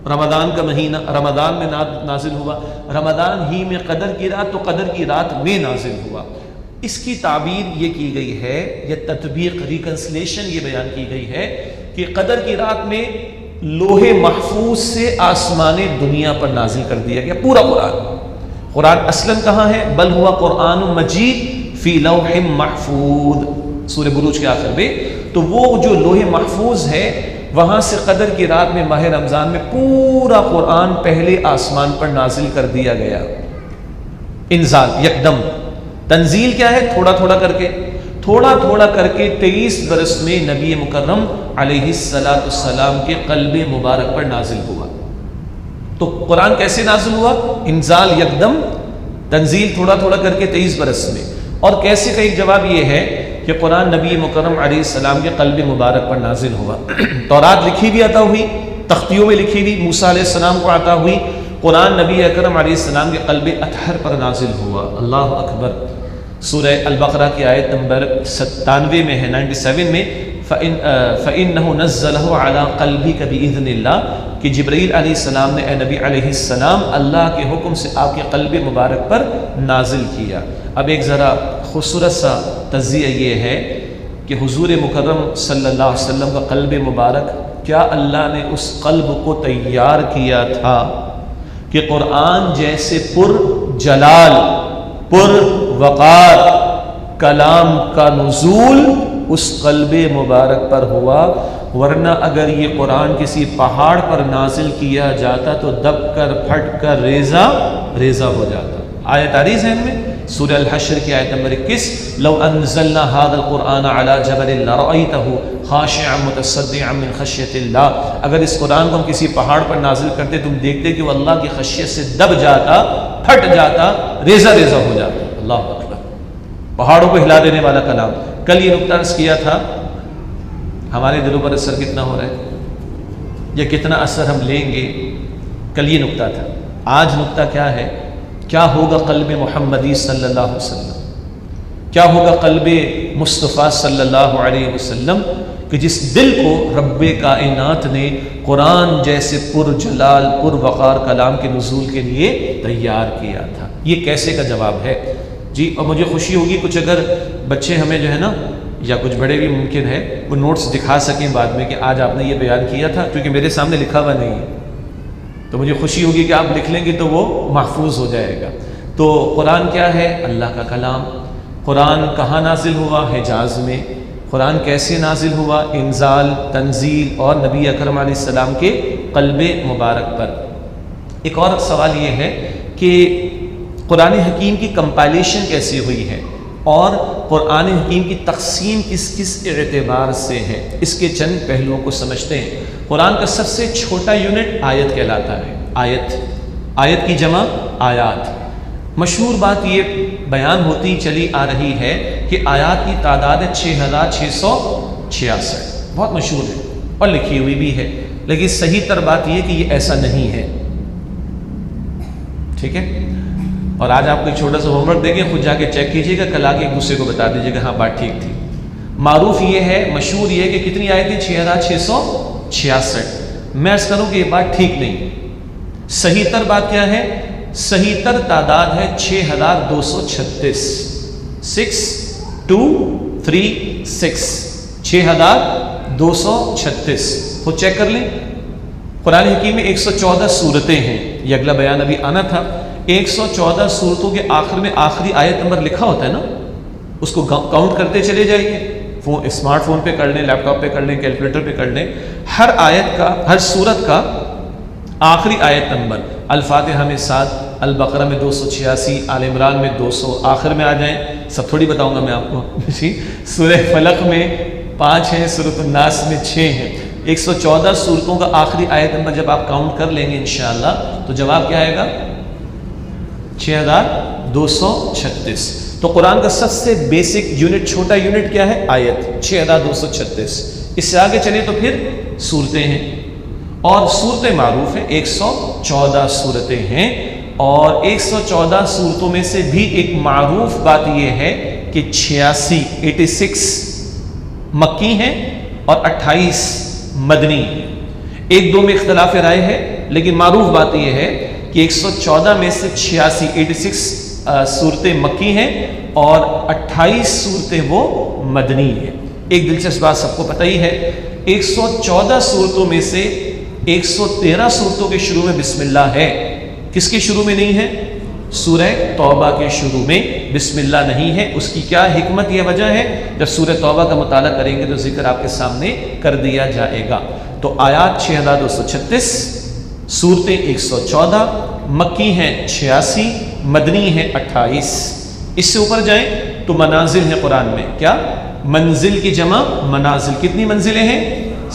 رمضان کا مہینہ، رمضان میں نازل ہوا. رمضان ہی میں قدر کی رات، تو قدر کی رات میں نازل ہوا. اس کی تعبیر یہ کی گئی ہے، یہ تطبیق ریکنسلیشن یہ بیان کی گئی ہے کہ قدر کی رات میں لوح محفوظ سے آسمان دنیا پر نازل کر دیا گیا پورا قرآن. قرآن اصلاً کہاں ہے؟ بل ہوا قرآن مجید فی لوح محفوظ، سورہ بروج کے آخر میں. تو وہ جو لوح محفوظ ہے وہاں سے قدر کی رات میں ماہ رمضان میں پورا قرآن پہلے آسمان پر نازل کر دیا گیا. انزال یکدم. تنزیل کیا ہے؟ تھوڑا تھوڑا کر کے، تھوڑا تھوڑا کر کے 23 برس میں نبی مکرم علیہ السلام کے قلب مبارک پر نازل ہوا. تو قرآن کیسے نازل ہوا؟ انزال یکدم، تنزیل تھوڑا تھوڑا کر کے 23 برس میں. اور کیسے کا ایک جواب یہ ہے کہ قرآن نبی مکرم علیہ السلام کے قلب مبارک پر نازل ہوا. تورات لکھی بھی عطا ہوئی، تختیوں میں لکھی ہوئی موسیٰ علیہ السلام کو عطا ہوئی. قرآن نبی اکرم علیہ السلام کے قلب اطہر پر نازل ہوا. اللہ اکبر. سورہ البقرہ کی آیت نمبر 97 میں ہے، 97 میں فَإِنَّهُ نَزَّلَهُ عَلَىٰ قَلْبِكَ بِإِذْنِ اللَّهِ کہ جبرائیل علیہ السلام نے اے نبی علیہ السلام اللہ کے حکم سے آپ کے قلب مبارک پر نازل کیا. اب ایک ذرا خوبصورت سا تجزیہ یہ ہے کہ حضور مکرم صلی اللہ علیہ وسلم کا قلب مبارک، کیا اللہ نے اس قلب کو تیار کیا تھا کہ قرآن جیسے پر جلال، پر وقار کلام کا نزول اس قلب مبارک پر ہوا. ورنہ اگر یہ قرآن کسی پہاڑ پر نازل کیا جاتا تو دب کر پھٹ کر ریزہ ریزہ ہو جاتا. آیت آ رہی ذہن میں؟ سورہ الحشر کی آیت نمبر 21 لو انزلنا هذا القرآن على جبل لرأيته خاشعا متصدعا من خشیۃ اللہ. اگر اس قرآن کو ہم کسی پہاڑ پر نازل کرتے تم دیکھتے کہ وہ اللہ کی خشیت سے دب جاتا، پھٹ جاتا، ریزہ ریزہ ہو جاتا. اللہ اکبر. پہاڑوں کو ہلا دینے والا کلام. کل یہ نقطہ عرض کیا تھا، ہمارے دلوں پر اثر کتنا ہو رہا ہے یا کتنا اثر ہم لیں گے. کل یہ نقطہ تھا. آج نقطہ کیا ہے؟ کیا ہوگا قلب محمدی صلی اللہ علیہ وسلم، کیا ہوگا قلب مصطفیٰ صلی اللہ علیہ وسلم کہ جس دل کو رب کائنات نے قرآن جیسے پر جلال پر وقار کلام کے نزول کے لیے تیار کیا تھا. یہ کیسے کا جواب ہے جی. اور مجھے خوشی ہوگی کچھ اگر بچے ہمیں جو ہے نا، یا کچھ بڑے بھی ممکن ہے وہ نوٹس دکھا سکیں بعد میں کہ آج آپ نے یہ بیان کیا تھا، کیونکہ میرے سامنے لکھا ہوا نہیں ہے. تو مجھے خوشی ہوگی کہ آپ لکھ لیں گے تو وہ محفوظ ہو جائے گا. تو قرآن کیا ہے؟ اللہ کا کلام. قرآن کہاں نازل ہوا؟ حجاز میں. قرآن کیسے نازل ہوا؟ انزال، تنزیل اور نبی اکرم علیہ السلام کے قلب مبارک پر. ایک اور سوال یہ ہے کہ قرآن حکیم کی کمپائلیشن کیسے ہوئی ہے اور قرآن حکیم کی تقسیم کس کس اعتبار سے ہے. اس کے چند پہلوؤں کو سمجھتے ہیں. قرآن کا سب سے چھوٹا یونٹ آیت کہلاتا ہے. آیت، آیت کی جمع آیات. مشہور بات یہ بیان ہوتی چلی آ رہی ہے کہ آیات کی تعداد ہے 6666. بہت مشہور ہے اور لکھی ہوئی بھی ہے، لیکن صحیح تر بات یہ کہ یہ ایسا نہیں ہے. ٹھیک ہے. اور آج آپ کو ایک چھوٹا سا ہوم ورک دیں گے، خود جا کے چیک کیجیے گا، کل آ کے ایک دوسرے کو بتا دیجیے گا ہاں بات ٹھیک تھی. معروف یہ ہے، مشہور یہ ہے کہ کتنی آیتیں 6666. میں عرض کروں کہ یہ بات ٹھیک نہیں. صحیح تر بات کیا ہے؟ صحیح تر تعداد ہے 6236، 6236، 6236 وہ چیک کر لیں۔ قرآن حکیم میں 114 صورتیں ہیں، یہ اگلا بیان ابھی آنا تھا۔ 114 صورتوں کے آخر میں آخری آیت نمبر لکھا ہوتا ہے نا، اس کو کاؤنٹ کرتے چلے جائیے، اسمارٹ فون پہ کر لیں، لیپ ٹاپ پہ کر لیں، کیلکولیٹر پہ کر لیں۔ ہر آیت کا، ہر صورت کا آخری آیت نمبر، الفاتحہ میں 7، البقرہ میں 286، آل عمران میں 200، آخر میں آ جائیں، سب تھوڑی بتاؤں گا میں آپ کو جی۔ سورہ فلق میں 5 ہیں، سورۃ الناس میں 6 ہیں۔ 114 صورتوں کا آخری آیت نمبر جب آپ کاؤنٹ کر لیں گے انشاءاللہ تو جواب کیا آئے گا؟ 6236۔ تو قرآن کا سب سے بیسک یونٹ، چھوٹا یونٹ کیا ہے؟ آیت، 6236۔ اس سے آگے چلیں تو پھر صورتیں ہیں، اور صورتیں معروف ہیں، 114 صورتیں ہیں، اور 114 صورتوں میں سے بھی ایک معروف بات یہ ہے کہ 86 مکی ہیں اور 28 مدنی ہیں۔ ایک دو میں اختلاف رائے ہے، لیکن معروف بات یہ ہے کہ 114 میں سے 86 صورتیں مکی ہیں اور 28 صورتیں وہ مدنی ہیں۔ ایک دلچسپ بات سب کو پتہ ہی ہے، 114 صورتوں میں سے 113 صورتوں کے شروع میں بسم اللہ ہے۔ کس کے شروع میں نہیں ہے؟ سورہ توبہ کے شروع میں بسم اللہ نہیں ہے۔ اس کی کیا حکمت یا وجہ ہے؟ جب سورہ توبہ کا مطالعہ کریں گے تو ذکر آپ کے سامنے کر دیا جائے گا۔ تو آیات 6236، صورتیں 114، مکی ہیں 86، مدنی ہیں 28۔ اس سے اوپر جائیں تو منازل ہیں قرآن میں، کیا؟ منزل کی جمع منازل۔ کتنی منزلیں ہیں؟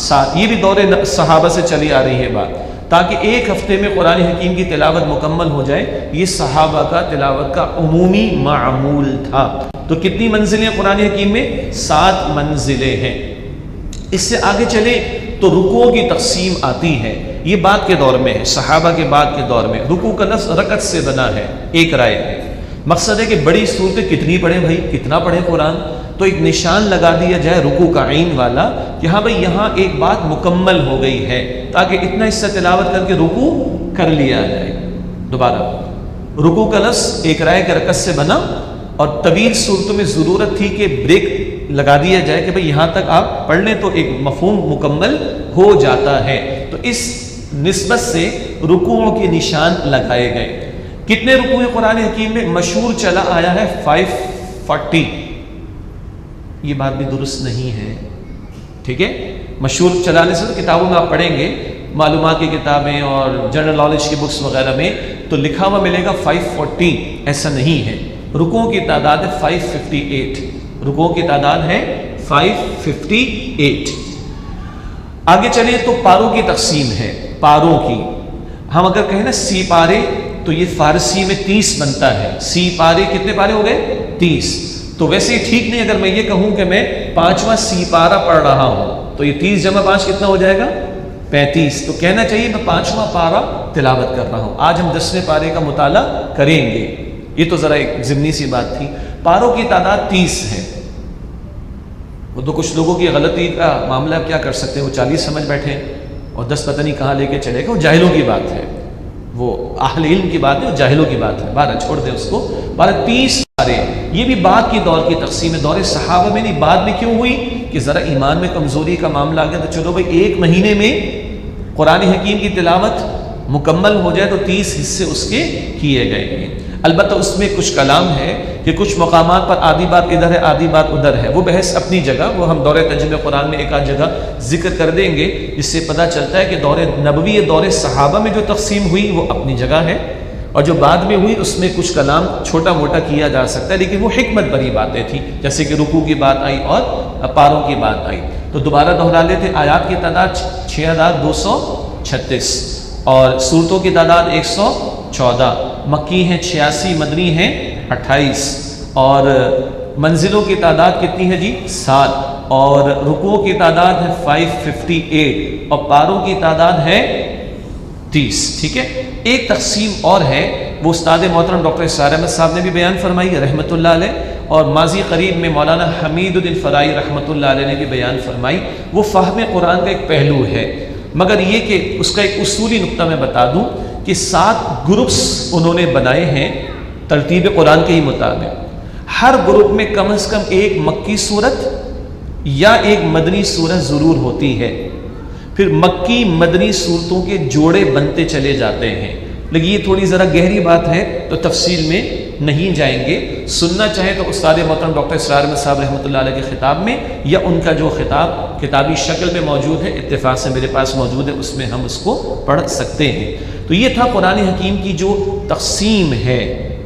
7۔ یہ بھی دور صحابہ سے چلی آ رہی ہے بات، تاکہ ایک ہفتے میں قرآن حکیم کی تلاوت مکمل ہو جائے۔ یہ صحابہ کا تلاوت کا عمومی معمول تھا۔ تو کتنی منزلیں قرآن حکیم میں؟ 7 منزلیں ہیں۔ اس سے آگے چلے تو رکوع کی تقسیم آتی ہے، یہ بعد کے دور میں ہے، صحابہ کے بعد کے دور میں۔ رکوع کا لفظ رکعت سے بنا ہے، ایک رائے ہے۔ مقصد ہے کہ بڑی صورتیں کتنی پڑھیں بھائی، کتنا پڑھیں قرآن؟ تو ایک نشان لگا دیا جائے رکوع کا عین والا کہ ہاں بھائی یہاں ایک بات مکمل ہو گئی ہے، تاکہ اتنا حصہ تلاوت کر کے رکوع کر لیا جائے۔ دوبارہ رکوع کا لفظ ایک رائے کے رکعت سے بنا، اور طویل صورتوں میں ضرورت تھی کہ بریک لگا دیا جائے کہ بھئی یہاں تک آپ پڑھ لیں تو ایک مفہوم مکمل ہو جاتا ہے۔ تو اس نسبت سے رکوعوں کے نشان لگائے گئے۔ کتنے رکوع قرآن حکیم میں؟ مشہور چلا آیا ہے 540۔ یہ بات بھی درست نہیں ہے، ٹھیک ہے؟ مشہور چلانے سے کتابوں میں آپ پڑھیں گے، معلومات کی کتابیں اور جنرل نالج کی بکس وغیرہ میں تو لکھا ہوا ملے گا 540، ایسا نہیں ہے۔ رکوعوں کی تعداد ہے 558، رکوعوں کی تعداد ہے 558۔ آگے چلیں تو پاروں کی تقسیم ہے، پاروں کی۔ ہم اگر کہیں نا سی پارے تو یہ فارسی میں 30 بنتا ہے۔ سی پارے کتنے پارے ہو گئے؟ 30۔ تو ویسے ہی ٹھیک نہیں اگر میں یہ کہوں کہ میں 5واں سی پارہ پڑھ رہا ہوں تو یہ 30 جمع 5 کتنا ہو جائے گا؟ 35۔ تو کہنا چاہیے میں 5واں پارہ تلاوت کر رہا ہوں۔ آج ہم 10ویں پارے کا مطالعہ کریں گے۔ یہ تو ذرا ایک ضمنی سی بات تھی۔ پاروں کی تعداد 30 ہے۔ وہ تو کچھ لوگوں کی غلطی کا معاملہ کیا کر سکتے ہیں، وہ 40 سمجھ بیٹھے اور 10 پتہ نہیں کہاں لے کے چلے گا۔ وہ جاہلوں کی بات ہے، وہ اہل علم کی بات ہے، وہ جاہلوں کی بات ہے۔ بارہ چھوڑ دیں اس کو۔ 30 پارے، یہ بھی بعد کی دور کی تقسیم ہے، دور صحابہ میں نہیں۔ بعد میں کیوں ہوئی؟ کہ ذرا ایمان میں کمزوری کا معاملہ آ گیا تو چلو بھائی ایک مہینے میں قرآن حکیم کی تلاوت مکمل ہو جائے تو 30 حصے اس کے کیے گئے ہیں۔ البتہ اس میں کچھ کلام ہے کہ کچھ مقامات پر آدھی بات ادھر ہے آدھی بات ادھر ہے، وہ بحث اپنی جگہ، وہ ہم دور ترجمہ قرآن میں ایک آدھ جگہ ذکر کر دیں گے، جس سے پتہ چلتا ہے کہ دور نبوی دور صحابہ میں جو تقسیم ہوئی وہ اپنی جگہ ہے، اور جو بعد میں ہوئی اس میں کچھ کلام چھوٹا موٹا کیا جا سکتا ہے، لیکن وہ حکمت بری باتیں تھیں، جیسے کہ رکوع کی بات آئی اور پاروں کی بات آئی۔ تو دوبارہ دہرا لیتے، آیات کی تعداد 6236 اور صورتوں کی تعداد 114، مکی ہیں 86، مدنی ہیں 28، اور منزلوں کی تعداد کتنی ہے جی؟ 7، اور رکوع کی تعداد ہے 558 اور پاروں کی تعداد ہے 30۔ ٹھیک ہے، ایک تقسیم اور ہے، وہ استاد محترم ڈاکٹر اسرار احمد صاحب نے بھی بیان فرمائی رحمۃ اللہ علیہ، اور ماضی قریب میں مولانا حمید الدین فرائی رحمۃ اللہ علیہ نے بھی بیان فرمائی۔ وہ فہم قرآن کا ایک پہلو ہے، مگر یہ کہ اس کا ایک اصولی نقطہ میں بتا دوں کہ کہ 7 گروپس انہوں نے بنائے ہیں ترتیب قرآن کے ہی مطابق۔ ہر گروپ میں کم از کم ایک مکی صورت یا ایک مدنی صورت ضرور ہوتی ہے، پھر مکی مدنی صورتوں کے جوڑے بنتے چلے جاتے ہیں۔ لیکن یہ تھوڑی ذرا گہری بات ہے تو تفصیل میں نہیں جائیں گے، سننا چاہیں تو استاد محترم ڈاکٹر اسرار احمد صاحب رحمۃ اللہ علیہ کے خطاب میں یا ان کا جو خطاب کتابی شکل میں موجود ہے، اتفاق سے میرے پاس موجود ہے، اس میں ہم اس کو پڑھ سکتے ہیں۔ تو یہ تھا قرآن حکیم کی جو تقسیم ہے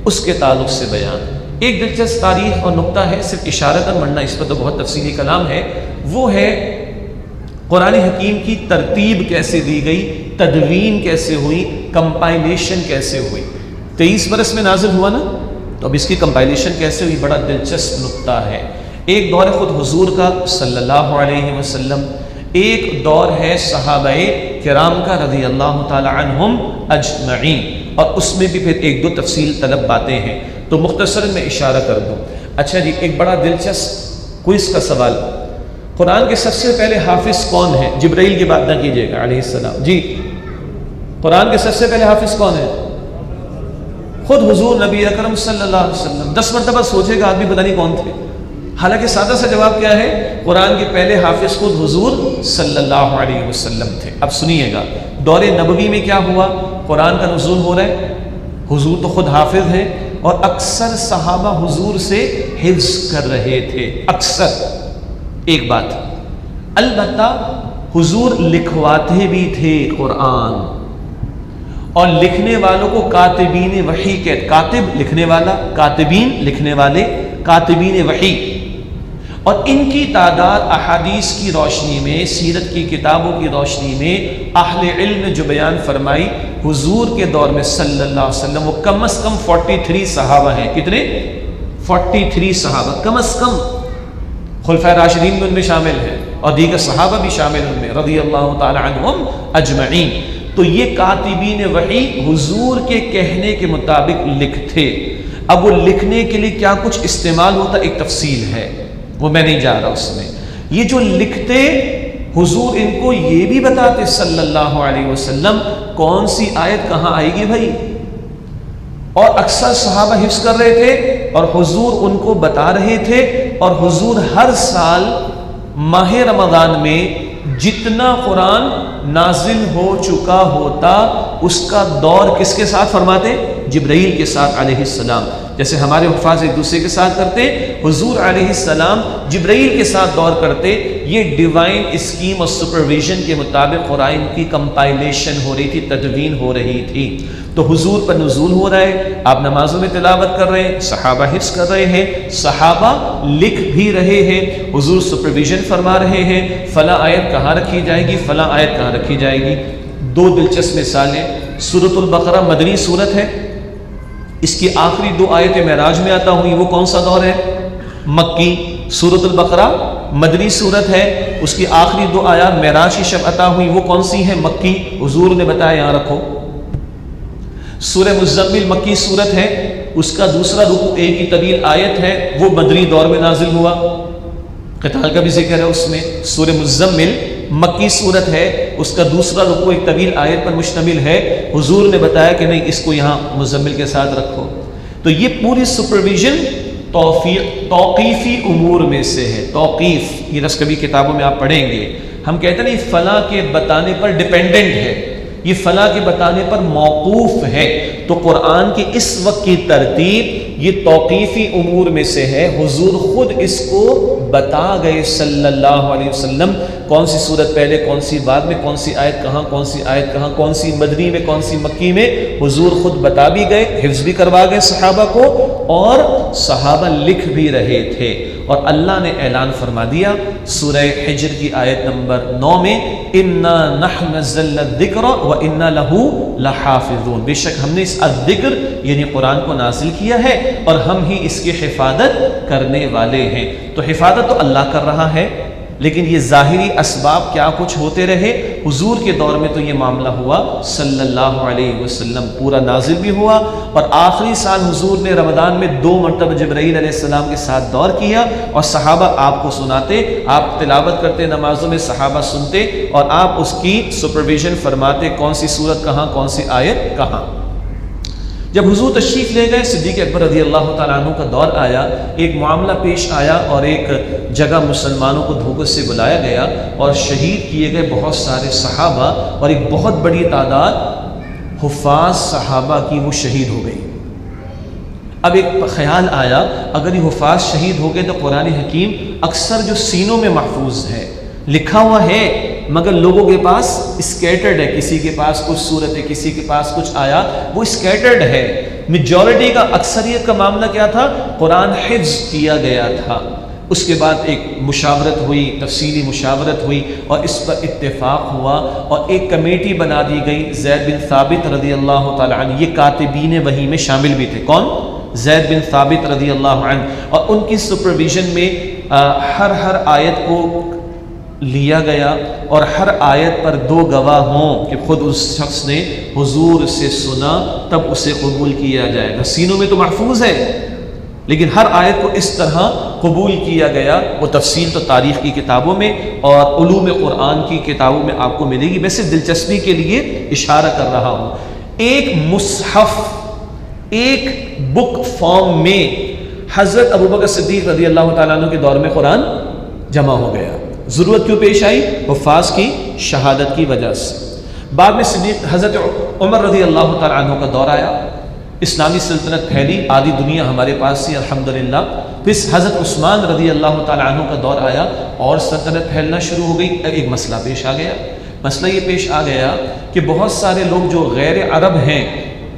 اس کے تعلق سے بیان۔ ایک دلچسپ تاریخ اور نقطہ ہے، صرف اشارتاً، ورنہ اس پر تو بہت تفصیلی کلام ہے، وہ ہے قرآن حکیم کی ترتیب کیسے دی گئی، تدوین کیسے ہوئی، کمپائلیشن کیسے ہوئی۔ 23 برس میں نازل ہوا نا، تو اب اس کی کمپائلیشن کیسے ہوئی، بڑا دلچسپ نقطہ ہے۔ ایک دور خود حضور کا صلی اللہ علیہ وسلم، ایک دور ہے صحابہ کرام کا رضی اللہ تعالی عنہم اجمعین، اور اس میں بھی پھر ایک دو تفصیل طلب باتیں ہیں، تو مختصر میں اشارہ کر دوں۔ اچھا جی، ایک بڑا دلچسپ کوئز کا سوال، قرآن کے سب سے پہلے حافظ کون ہے؟ جبرائیل کی بات نہ کیجیے گا علیہ السلام، جی قرآن کے سب سے پہلے حافظ کون ہے؟ خود حضور نبی اکرم صلی اللہ علیہ وسلم۔ 10 مرتبہ سوچے گا آدمی، پتہ نہیں کون تھے۔ حالانکہ سادہ سا جواب کیا ہے، قرآن کے پہلے حافظ خود حضور صلی اللہ علیہ وسلم تھے۔ اب سنیے گا، دور نبوی میں کیا ہوا، قرآن کا نزول ہو رہا ہے، حضور تو خود حافظ ہیں اور اکثر صحابہ حضور سے حفظ کر رہے تھے، اکثر۔ ایک بات، البتہ حضور لکھواتے بھی تھے قرآن، اور لکھنے والوں کو کاتبین وحی کہتے، کاتب لکھنے والا، کاتبین لکھنے والے، کاتبین وحی، اور ان کی تعداد احادیث کی روشنی میں، سیرت کی کتابوں کی روشنی میں اہل علم نے جو بیان فرمائی، حضور کے دور میں صلی اللہ علیہ وسلم وہ کم از کم 43 صحابہ ہیں۔ کتنے؟ 43 صحابہ کم از کم۔ خلفائے راشدین بھی ان میں شامل ہیں اور دیگر صحابہ بھی شامل ان میں رضی اللہ تعالی عنہم اجمعین۔ تو یہ کاتبین وحی حضور کے کہنے کے مطابق لکھتے۔ اب وہ لکھنے کے لیے کیا کچھ استعمال ہوتا، ایک تفصیل ہے، وہ میں نہیں جا رہا اس میں۔ یہ جو لکھتے، حضور ان کو یہ بھی بتاتے صلی اللہ علیہ وسلم کون سی آیت کہاں آئے گی بھائی، اور اکثر صحابہ حفظ کر رہے تھے اور حضور ان کو بتا رہے تھے، اور حضور ہر سال ماہ رمضان میں جتنا قرآن نازل ہو چکا ہوتا اس کا دور کس کے ساتھ فرماتے؟ جبرائیل کے ساتھ علیہ السلام۔ جیسے ہمارے حفاظ ایک دوسرے کے ساتھ کرتے، حضور علیہ السلام جبرائیل کے ساتھ دور کرتے۔ یہ ڈیوائن اسکیم اور سپرویژن کے مطابق قرآن کی کمپائلیشن ہو رہی تھی، تدوین ہو رہی تھی۔ تو حضور پر نزول ہو رہا ہے، آپ نمازوں میں تلاوت کر رہے ہیں، صحابہ حفظ کر رہے ہیں، صحابہ لکھ بھی رہے ہیں، حضور سپرویژن فرما رہے ہیں، فلاں آیت کہاں رکھی جائے گی، فلاں آیت کہاں رکھی جائے گی۔ دو دلچسپ مثالیں، سورۃ البقرہ مدنی سورت ہے، اس کی آخری 2 آیتیں معراج میں عطا ہوئی، وہ کون سا دور ہے؟ مکی۔ سورۃ البقرہ مدنی سورت ہے، اس کی آخری 2 آیات معراج کی شب عطا ہوئی، وہ کون سی ہے؟ مکی۔ حضور نے بتایا یہاں رکھو۔ سورہ مزمل مکی سورت ہے، اس کا دوسرا رکوع ایک ہی طویل آیت ہے، وہ مدنی دور میں نازل ہوا، قتال کا بھی ذکر ہے اس میں۔ سورہ مزمل مکی صورت ہے، اس کا دوسرا رکوع ایک طویل آیت پر مشتمل ہے، حضور نے بتایا کہ نہیں اس کو یہاں مزمل کے ساتھ رکھو۔ تو یہ پوری سپرویژن توقیفی امور میں سے ہے۔ توقیف، یہ رس کبھی کتابوں میں آپ پڑھیں گے، ہم کہتے ہیں نہیں فلاں کے بتانے پر ڈیپینڈنٹ ہے، یہ فلاں کے بتانے پر موقوف ہے۔ تو قرآن کی اس وقت کی ترتیب یہ توقیفی امور میں سے ہے، حضور خود اس کو بتا گئے صلی اللہ علیہ وسلم، کون سی صورت پہلے، کون سی بعد میں، کون سی آیت کہاں، کون سی آیت کہاں، کون سی مدنی میں، کون سی مکی میں، حضور خود بتا بھی گئے، حفظ بھی کروا گئے صحابہ کو، اور صحابہ لکھ بھی رہے تھے۔ اور اللہ نے اعلان فرما دیا سورہ حجر کی آیت نمبر 9 میں، اِنَّا نَحْنُ نَزَّلْنَا الذِّكْرَ وَإِنَّا لَهُ لَحَافِظُونَ، بے شک ہم نے اس الذکر یعنی قرآن کو نازل کیا ہے اور ہم ہی اس کی حفاظت کرنے والے ہیں۔ تو حفاظت تو اللہ کر رہا ہے، لیکن یہ ظاہری اسباب کیا کچھ ہوتے رہے، حضور کے دور میں تو یہ معاملہ ہوا، صلی اللہ علیہ وسلم پورا نازل بھی ہوا، اور آخری سال حضور نے رمضان میں 2 مرتبہ جبرائیل علیہ السلام کے ساتھ دور کیا، اور صحابہ آپ کو سناتے، آپ تلاوت کرتے نمازوں میں، صحابہ سنتے، اور آپ اس کی سپرویژن فرماتے، کون سی سورت کہاں، کون سی آیت کہاں۔ جب حضور تشریف لے گئے، صدیق اکبر رضی اللہ تعالیٰ عنہ کا دور آیا، ایک معاملہ پیش آیا، اور ایک جگہ مسلمانوں کو دھوکے سے بلایا گیا اور شہید کیے گئے بہت سارے صحابہ، اور ایک بہت بڑی تعداد حفاظ صحابہ کی وہ شہید ہو گئی۔ اب ایک خیال آیا، اگر یہ حفاظ شہید ہو گئے تو قرآن حکیم اکثر جو سینوں میں محفوظ ہے، لکھا ہوا ہے، مگر لوگوں کے پاس اسکیٹرڈ ہے، کسی کے پاس کچھ صورت ہے، کسی کے پاس کچھ آیا، وہ اسکیٹرڈ ہے۔ میجورٹی کا، اکثریت کا معاملہ کیا تھا؟ قرآن حفظ کیا گیا تھا۔ اس کے بعد ایک مشاورت ہوئی، تفصیلی مشاورت ہوئی، اور اس پر اتفاق ہوا، اور ایک کمیٹی بنا دی گئی۔ زید بن ثابت رضی اللہ تعالیٰ عنہ، یہ کاتبین وحی میں شامل بھی تھے۔ کون؟ زید بن ثابت رضی اللہ عنہ، اور ان کی سپرویژن میں ہر آیت کو لیا گیا، اور ہر آیت پر 2 گواہ ہوں کہ خود اس شخص نے حضور سے سنا، تب اسے قبول کیا جائے گا۔ سینوں میں تو محفوظ ہے، لیکن ہر آیت کو اس طرح قبول کیا گیا۔ وہ تفصیل تو تاریخ کی کتابوں میں اور علوم قرآن کی کتابوں میں آپ کو ملے گی، میں صرف دلچسپی کے لیے اشارہ کر رہا ہوں۔ ایک مصحف، ایک بک فارم میں حضرت ابوبکر صدیق رضی اللہ تعالیٰ عنہ کے دور میں قرآن جمع ہو گیا۔ ضرورت کیوں پیش آئی؟ حفاظ کی شہادت کی وجہ سے۔ بعد میں صدیق حضرت عمر رضی اللہ تعالیٰ عنہ کا دور آیا، اسلامی سلطنت پھیلی، آدھی دنیا ہمارے پاس تھی الحمدللہ۔ پھر حضرت عثمان رضی اللہ تعالیٰ عنہ کا دور آیا، اور سلطنت پھیلنا شروع ہو گئی۔ ایک مسئلہ پیش آ گیا، مسئلہ یہ پیش آ گیا کہ بہت سارے لوگ جو غیر عرب ہیں،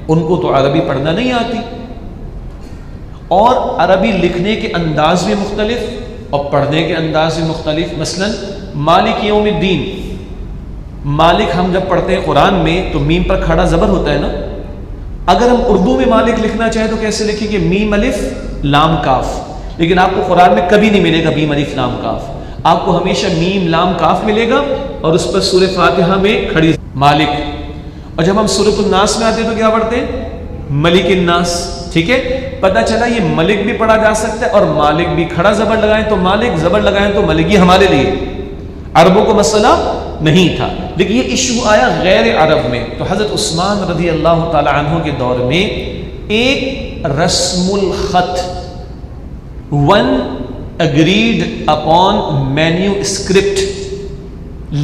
ان کو تو عربی پڑھنا نہیں آتی، اور عربی لکھنے کے انداز بھی مختلف اور پڑھنے کے انداز بھی مختلف۔ مثلا مالک یوم الدین، مالک ہم جب پڑھتے ہیں قرآن میں تو میم پر کھڑا زبر ہوتا ہے نا، اگر ہم اردو میں مالک لکھنا چاہیں تو کیسے لکھیں گے؟ میم الف لام کاف، لیکن آپ کو قرآن میں کبھی نہیں ملے گا میم الف لام کاف، آپ کو ہمیشہ میم لام کاف ملے گا، اور اس پر سورہ فاتحہ میں کھڑی مالک۔ اور جب ہم سورۃ الناس میں آتے ہیں تو کیا پڑھتے ہیں؟ ملک الناس۔ ٹھیک ہے، پتہ چلا یہ ملک بھی پڑھا جا سکتا ہے اور مالک بھی، کھڑا زبر لگائیں تو مالک، زبر لگائیں تو ملک، یہ ہمارے لیے، عربوں کو مسئلہ نہیں تھا، لیکن یہ ایشو آیا غیر عرب میں۔ تو حضرت عثمان رضی اللہ تعالی عنہ کے دور میں ایک رسم الخط، one agreed upon menu script,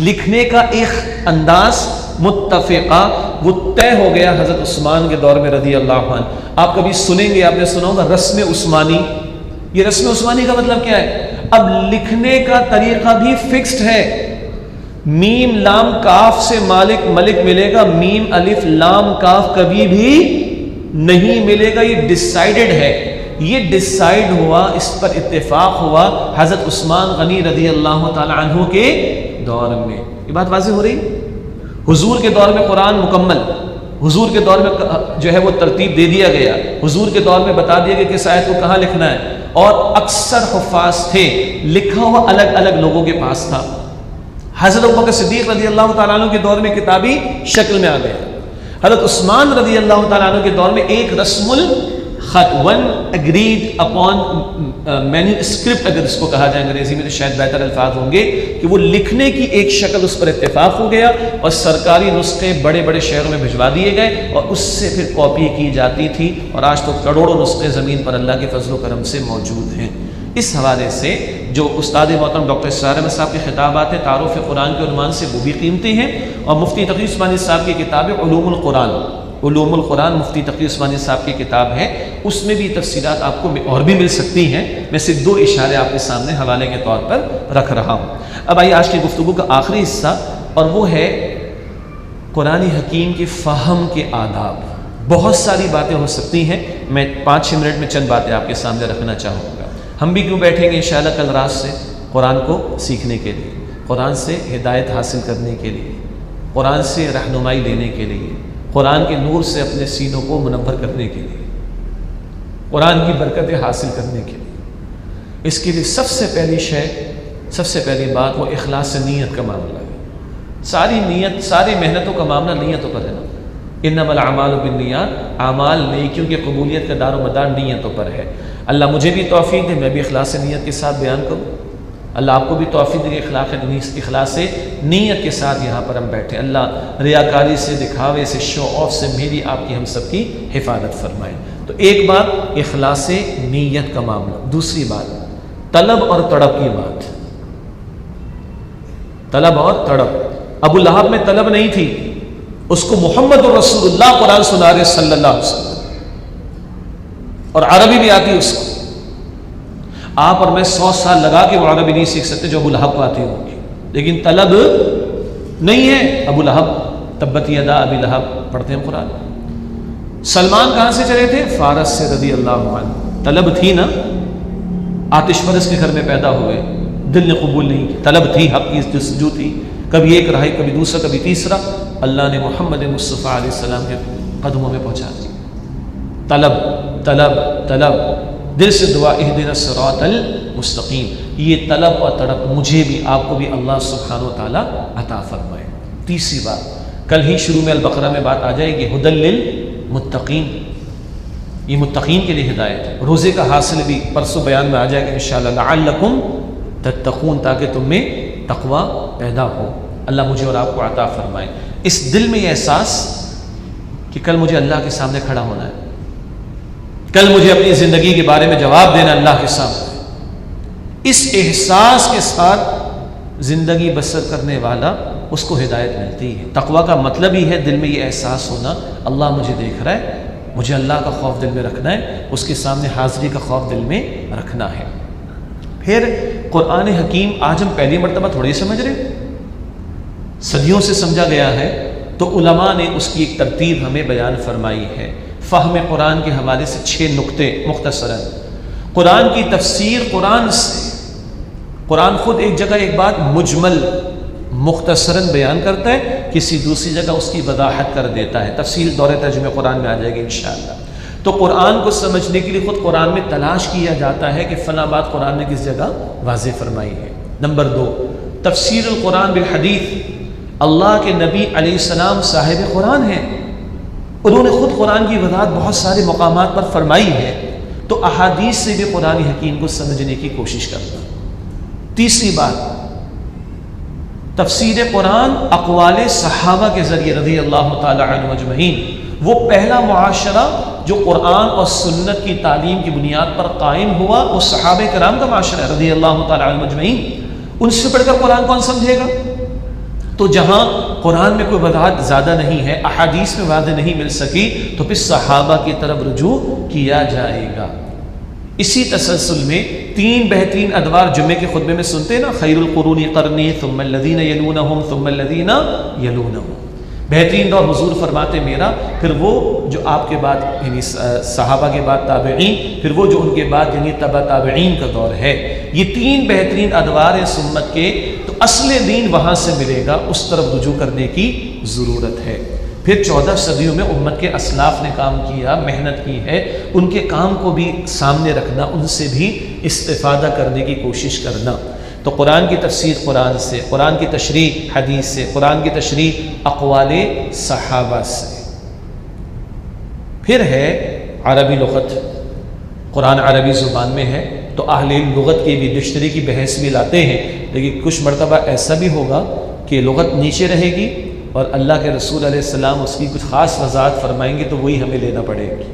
لکھنے کا ایک انداز متفقہ، وہ طے ہو گیا حضرت عثمان کے دور میں رضی اللہ عنہ۔ آپ کبھی سنیں گے، آپ نے سنا ہوگا رسم عثمانی۔ یہ رسم عثمانی کا مطلب کیا ہے؟ اب لکھنے کا طریقہ بھی فکسڈ ہے، میم لام کاف سے مالک ملک ملے گا، میم الف لام کاف کبھی بھی نہیں ملے گا، یہ ڈیسائیڈڈ ہے، یہ ڈیسائیڈ ہوا، اس پر اتفاق ہوا حضرت عثمان غنی رضی اللہ تعالی عنہ کے دور میں۔ یہ بات واضح ہو رہی؟ حضور کے دور میں قرآن مکمل، حضور کے دور میں جو ہے وہ ترتیب دے دیا گیا، حضور کے دور میں بتا دیا گیا کہ کس آیت کو کہاں لکھنا ہے، اور اکثر حفاظ تھے، لکھا ہوا الگ الگ لوگوں کے پاس تھا۔ حضرت ابوبکر صدیق رضی اللہ تعالیٰ عنہ کے دور میں کتابی شکل میں آ گیا، حضرت عثمان رضی اللہ تعالیٰ عنہ کے دور میں ایک رسم الخط، one agreed upon menu script, اگر اس کو کہا جائے انگریزی میں تو شاید بہتر الفاظ ہوں گے، کہ وہ لکھنے کی ایک شکل، اس پر اتفاق ہو گیا، اور سرکاری نسخے بڑے بڑے شہروں میں بھجوا دیے گئے، اور اس سے پھر کاپی کی جاتی تھی، اور آج تو کروڑوں نسخے زمین پر اللہ کے فضل و کرم سے موجود ہیں۔ اس حوالے سے جو استاد محترم ڈاکٹر اسرار احمد صاحب کے خطابات ہیں تعارف قرآن کے عنوان سے، وہ بھی قیمتی ہیں، اور مفتی تقی عثمانی صاحب کی کتاب ہے علوم القرآن، علوم القرآن مفتی تقی عثمانی صاحب کی کتاب ہے، اس میں بھی تفصیلات آپ کو اور بھی مل سکتی ہیں، میں صرف 2 اشارے آپ کے سامنے حوالے کے طور پر رکھ رہا ہوں۔ اب آئیے آج کی گفتگو کا آخری حصہ، اور وہ ہے قرآن حکیم کے فہم کے آداب۔ بہت ساری باتیں ہو سکتی ہیں، میں 5-6 منٹ میں چند باتیں آپ کے سامنے رکھنا چاہوں گا۔ ہم بھی کیوں بیٹھیں گے انشاءاللہ کل رات سے قرآن کو سیکھنے کے لیے، قرآن سے ہدایت حاصل کرنے کے لیے، قرآن سے رہنمائی لینے کے لیے، قرآن کے نور سے اپنے سینوں کو منور کرنے کے لیے، قرآن کی برکتیں حاصل کرنے کے لیے۔ اس کے لیے سب سے پہلی شے، سب سے پہلی بات وہ اخلاص نیت کا معاملہ ہے۔ ساری نیت، ساری محنتوں کا معاملہ نیتوں پر ہے نا، انما الاعمال بالنیات، اعمال نیکیوں کی قبولیت کا دار و مدار نیتوں پر ہے۔ اللہ مجھے بھی توفیق دے میں بھی اخلاص نیت کے ساتھ بیان کروں، اللہ آپ کو بھی توفیق دے اخلاص نیت کے ساتھ یہاں پر ہم بیٹھے۔ اللہ ریاکاری سے، دکھاوے سے، شو آف سے میری آپ کی ہم سب کی حفاظت فرمائے۔ تو ایک بات اخلاص نیت کا معاملہ، دوسری بات طلب اور تڑپ کی بات، طلب اور تڑپ۔ ابو لہب میں طلب نہیں تھی، اس کو محمد رسول اللہ قرآن سنا رہے صلی اللہ علیہ وسلم، اور عربی بھی آتی اس کو۔ آپ اور میں 100 سال لگا کے وہ عربی نہیں سیکھ سکتے جو ابو لہب کو آتی ہوگی، لیکن طلب نہیں ہے۔ ابو لہب تبت یدا ابی لہب پڑھتے ہیں قرآن۔ سلمان کہاں سے چلے تھے؟ فارس سے رضی اللہ عنہ۔ طلب تھی نا، آتش پرس کے گھر میں پیدا ہوئے، دل نے قبول نہیں کی، طلب تھی، حق کی جستجو تھی، کبھی ایک رہائی، کبھی دوسرا، کبھی تیسرا، اللہ نے محمد مصطفیٰ علیہ السلام کے قدموں میں پہنچا دی۔ طلب طلب طلب، دل سے دعا اہدنا الصراط المستقیم، یہ طلب اور تڑپ مجھے بھی آپ کو بھی اللہ سبحانہ و تعالیٰ عطا فرمائے۔ تیسری بات، کل ہی شروع میں البقرہ میں بات آ جائے گی، ھدی للمتقین، یہ متقین کے لیے ہدایت ہے۔ روزے کا حاصل بھی پرسوں بیان میں آ جائے گا انشاءاللہ، لعلکم تتقون، تاکہ تم میں تقوی پیدا ہو۔ اللہ مجھے اور آپ کو عطا فرمائے۔ اس دل میں یہ احساس کہ کل مجھے اللہ کے سامنے کھڑا ہونا ہے، کل مجھے اپنی زندگی کے بارے میں جواب دینا اللہ کے سامنے، اس احساس کے ساتھ زندگی بسر کرنے والا اس کو ہدایت ملتی ہے۔ تقوی کا مطلب ہی ہے دل میں یہ احساس ہونا، اللہ مجھے دیکھ رہا ہے، مجھے اللہ کا خوف دل میں رکھنا ہے، اس کے سامنے حاضری کا خوف دل میں رکھنا ہے۔ پھر قرآن حکیم آج ہم پہلی مرتبہ تھوڑی سمجھ رہے، صدیوں سے سمجھا گیا ہے، تو علماء نے اس کی ایک ترتیب ہمیں بیان فرمائی ہے۔ فہم قرآن کے حوالے سے 6 نقطے مختصراً۔ قرآن کی تفسیر قرآن سے، قرآن خود ایک جگہ ایک بات مجمل مختصراً بیان کرتا ہے، کسی دوسری جگہ اس کی وضاحت کر دیتا ہے۔ تفصیل دور ترجمہ قرآن میں آ جائے گی انشاءاللہ۔ تو قرآن کو سمجھنے کے لیے خود قرآن میں تلاش کیا جاتا ہے کہ فلاں بات قرآن نے کس جگہ واضح فرمائی ہے۔ نمبر 2، تفسیر القرآن بالحدیث، اللہ کے نبی علیہ السلام صاحب قرآن ہیں، انہوں نے خود قرآن کی وضاحت بہت سارے مقامات پر فرمائی ہے، تو احادیث سے بھی قرآن حکیم کو سمجھنے کی کوشش کرنا۔ تیسری بات، تفسیر قرآن اقوال صحابہ کے ذریعے رضی اللہ تعالی عنہ اجمعین، وہ پہلا معاشرہ جو قرآن اور سنت کی تعلیم کی بنیاد پر قائم ہوا، وہ صحابہ کرام کا معاشرہ ہے رضی اللہ تعالی عنہ اجمعین۔ ان سے پڑھ کر قرآن کون سمجھے گا؟ تو جہاں قرآن میں کوئی وضاحت زیادہ نہیں ہے، احادیث میں واضح نہیں مل سکی، تو پھر صحابہ کی طرف رجوع کیا جائے گا۔ اسی تسلسل میں 3 بہترین ادوار جمعے کے خطبے میں سنتے ہیں نا، خیر القرون قرنی ثم الذین یلونہم ثم الذین یلونہم، بہترین دور حضور فرماتے میرا، پھر وہ جو آپ کے بعد یعنی صحابہ کے بعد تابعین، پھر وہ جو ان کے بعد یعنی تبع تابعین کا دور ہے۔ یہ 3 بہترین ادوار ہیں سمت کے، تو اصل دین وہاں سے ملے گا، اس طرف رجوع کرنے کی ضرورت ہے۔ پھر 14 صدیوں میں امت کے اسلاف نے کام کیا، محنت کی ہے، ان کے کام کو بھی سامنے رکھنا، ان سے بھی استفادہ کرنے کی کوشش کرنا۔ تو قرآن کی تفسیر قرآن سے، قرآن کی تشریح حدیث سے، قرآن کی تشریح اقوال صحابہ سے۔ پھر ہے عربی لغت، قرآن عربی زبان میں ہے، تو اہل لغت کی بھی ڈکشنری کی بحث بھی لاتے ہیں، لیکن کچھ مرتبہ ایسا بھی ہوگا کہ لغت نیچے رہے گی اور اللہ کے رسول علیہ السلام اس کی کچھ خاص وضاحت فرمائیں گے، تو وہی ہمیں لینا پڑے گی۔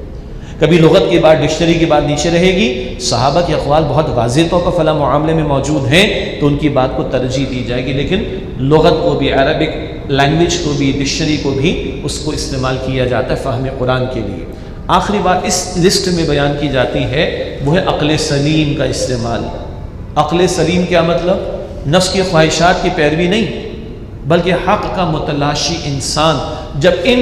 کبھی لغت کے بعد ڈکشنری کے بعد نیچے رہے گی، صحابہ کے اقوال بہت واضح طور پر فلاں معاملے میں موجود ہیں تو ان کی بات کو ترجیح دی جائے گی، لیکن لغت کو بھی، عربک لینگویج کو بھی، ڈکشنری کو بھی اس کو استعمال کیا جاتا ہے فہم قرآن کے لیے۔ آخری بات اس لسٹ میں بیان کی جاتی ہے وہ ہے عقل سلیم کا استعمال۔ عقل سلیم کیا مطلب؟ نفس کی خواہشات کی پیروی نہیں، بلکہ حق کا متلاشی انسان جب ان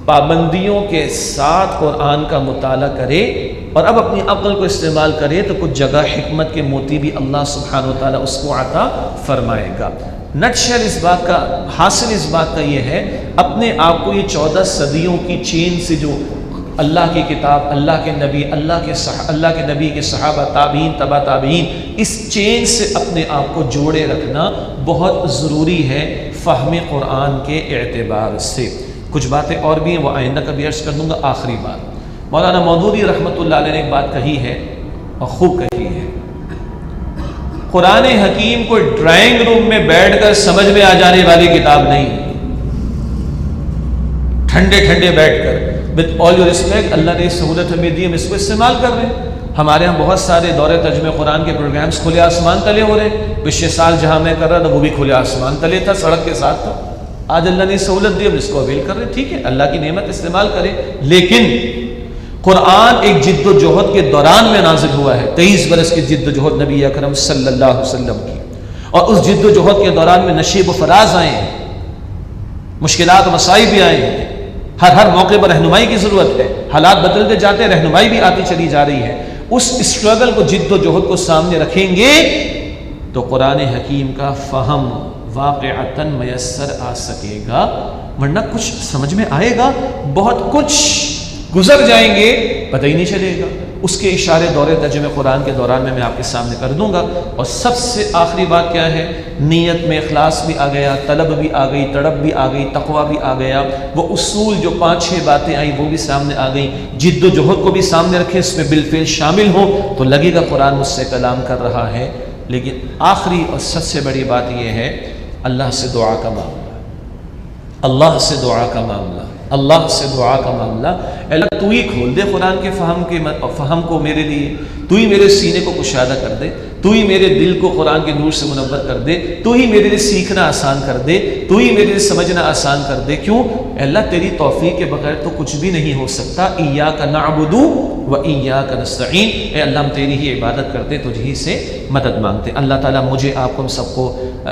پابندیوں کے ساتھ قرآن کا مطالعہ کرے اور اب اپنی عقل کو استعمال کرے، تو کچھ جگہ حکمت کے موتی بھی اللہ سبحانہ وتعالیٰ اس کو عطا فرمائے گا۔ نٹشل اس بات کا، حاصل اس بات کا یہ ہے، اپنے آپ کو یہ 14 صدیوں کی چین سے جو اللہ کی کتاب، اللہ کے نبی، اللہ کے نبی کے صحابہ، تابعین، تبع تابعین، اس چین سے اپنے آپ کو جوڑے رکھنا بہت ضروری ہے فہم قرآن کے اعتبار سے۔ کچھ باتیں اور بھی ہیں، وہ آئندہ کبھی عرض کر دوں گا۔ آخری بات، مولانا مودودی رحمۃ اللہ علیہ نے ایک بات کہی ہے اور خوب کہی ہے، قرآن حکیم کو ڈرائنگ روم میں بیٹھ کر سمجھ میں آ جانے والی کتاب نہیں، ٹھنڈے ٹھنڈے بیٹھ کر with all your respect، اللہ نے سہولت ہمیں دی، ہم اس کو استعمال کر رہے ہیں۔ ہمارے ہاں بہت سارے دورے ترجمہ قرآن کے پروگرامز کھلے آسمان تلے ہو رہے ہیں۔ پچھلے سال جہاں میں کر رہا تھا وہ بھی کھلے آسمان تلے تھا، سڑک کے ساتھ تھا۔ آج اللہ نے سہولت دی، ہم اس کو اویل کر رہے ہیں، ٹھیک ہے، اللہ کی نعمت استعمال کریں۔ لیکن قرآن ایک جد و جہد کے دوران میں نازل ہوا ہے، 23 برس کی جد و جہد نبی اکرم صلی اللہ علیہ وسلم کی، اور اس جد و جہد کے دوران میں نشیب و فراز آئے ہیں، مشکلات و مسائب بھی آئے ہیں، ہر موقع پر رہنمائی کی ضرورت ہے، حالات بدلتے جاتے ہیں، رہنمائی بھی آتی چلی جا رہی ہے۔ اس اسٹرگل کو، جد و جہد کو سامنے رکھیں گے تو قرآن حکیم کا فہم واقعتاً میسر آ سکے گا، ورنہ کچھ سمجھ میں آئے گا، بہت کچھ گزر جائیں گے، پتہ ہی نہیں چلے گا۔ اس کے اشارے دورے ترجمہ قرآن کے دوران میں آپ کے سامنے کر دوں گا۔ اور سب سے آخری بات کیا ہے، نیت میں اخلاص بھی آ گیا، طلب بھی آ گئی، تڑپ بھی آ گئی، تقویٰ بھی آ گیا، وہ اصول جو 5-6 باتیں آئیں وہ بھی سامنے آ گئیں، جد و جہد کو بھی سامنے رکھیں، اس میں بالفعل شامل ہو تو لگے گا قرآن مجھ سے کلام کر رہا ہے۔ لیکن آخری اور سب سے بڑی بات یہ ہے، اللہ سے دعا کا معاملہ، اللہ سے دعا کا معاملہ، اللہ سے دعا کا معاملہ۔ اللہ تو ہی کھول دے قرآن کے فہم کو میرے لیے، تو ہی میرے سینے کو کشادہ کر دے، تو ہی میرے دل کو قرآن کے نور سے منور کر دے، تو ہی میرے لیے سیکھنا آسان کر دے، تو ہی میرے لیے سمجھنا آسان کر دے۔ کیوں؟ اللہ تیری توفیق کے بغیر تو کچھ بھی نہیں ہو سکتا۔ ایاک نعبد و ایاک نستعین، اے اللہ ہم تیری ہی عبادت کرتے، تجھ ہی سے مدد مانگتے۔ اللہ تعالیٰ مجھے آپ کو ہم سب کو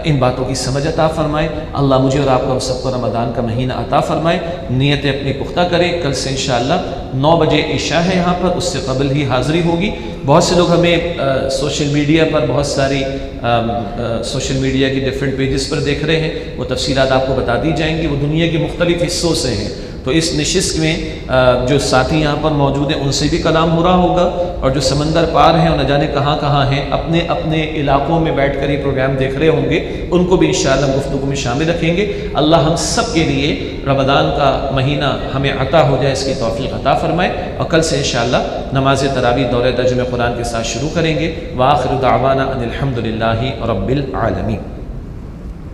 ان باتوں کی سمجھ عطا فرمائے، اللہ مجھے اور آپ کو ہم سب کو رمضان کا مہینہ عطا فرمائے۔ نیتیں اپنی پختہ کریں، کل سے انشاءاللہ 9 بجے عشاء ہے یہاں پر، اس سے قبل ہی حاضری ہوگی۔ بہت سے لوگ ہمیں سوشل میڈیا پر، بہت ساری سوشل میڈیا کی ڈیفرنٹ پیجز پر دیکھ رہے ہیں، وہ تفصیلات آپ کو بتا دی جائیں گی، وہ دنیا کے مختلف حصوں سے ہیں، تو اس نشست میں جو ساتھی یہاں پر موجود ہیں ان سے بھی کلام ہو رہا ہوگا، اور جو سمندر پار ہیں اور نہ جانے کہاں کہاں ہیں، اپنے اپنے علاقوں میں بیٹھ کر یہ پروگرام دیکھ رہے ہوں گے، ان کو بھی انشاءاللہ گفتگو میں شامل رکھیں گے۔ اللہ ہم سب کے لیے رمضان کا مہینہ ہمیں عطا ہو جائے، اس کی توفیق عطا فرمائے، اور کل سے انشاءاللہ نماز تراویح دورہ ترجمہ قرآن کے ساتھ شروع کریں گے۔ وآخر دعوانا ان الحمد للہ رب العالمین۔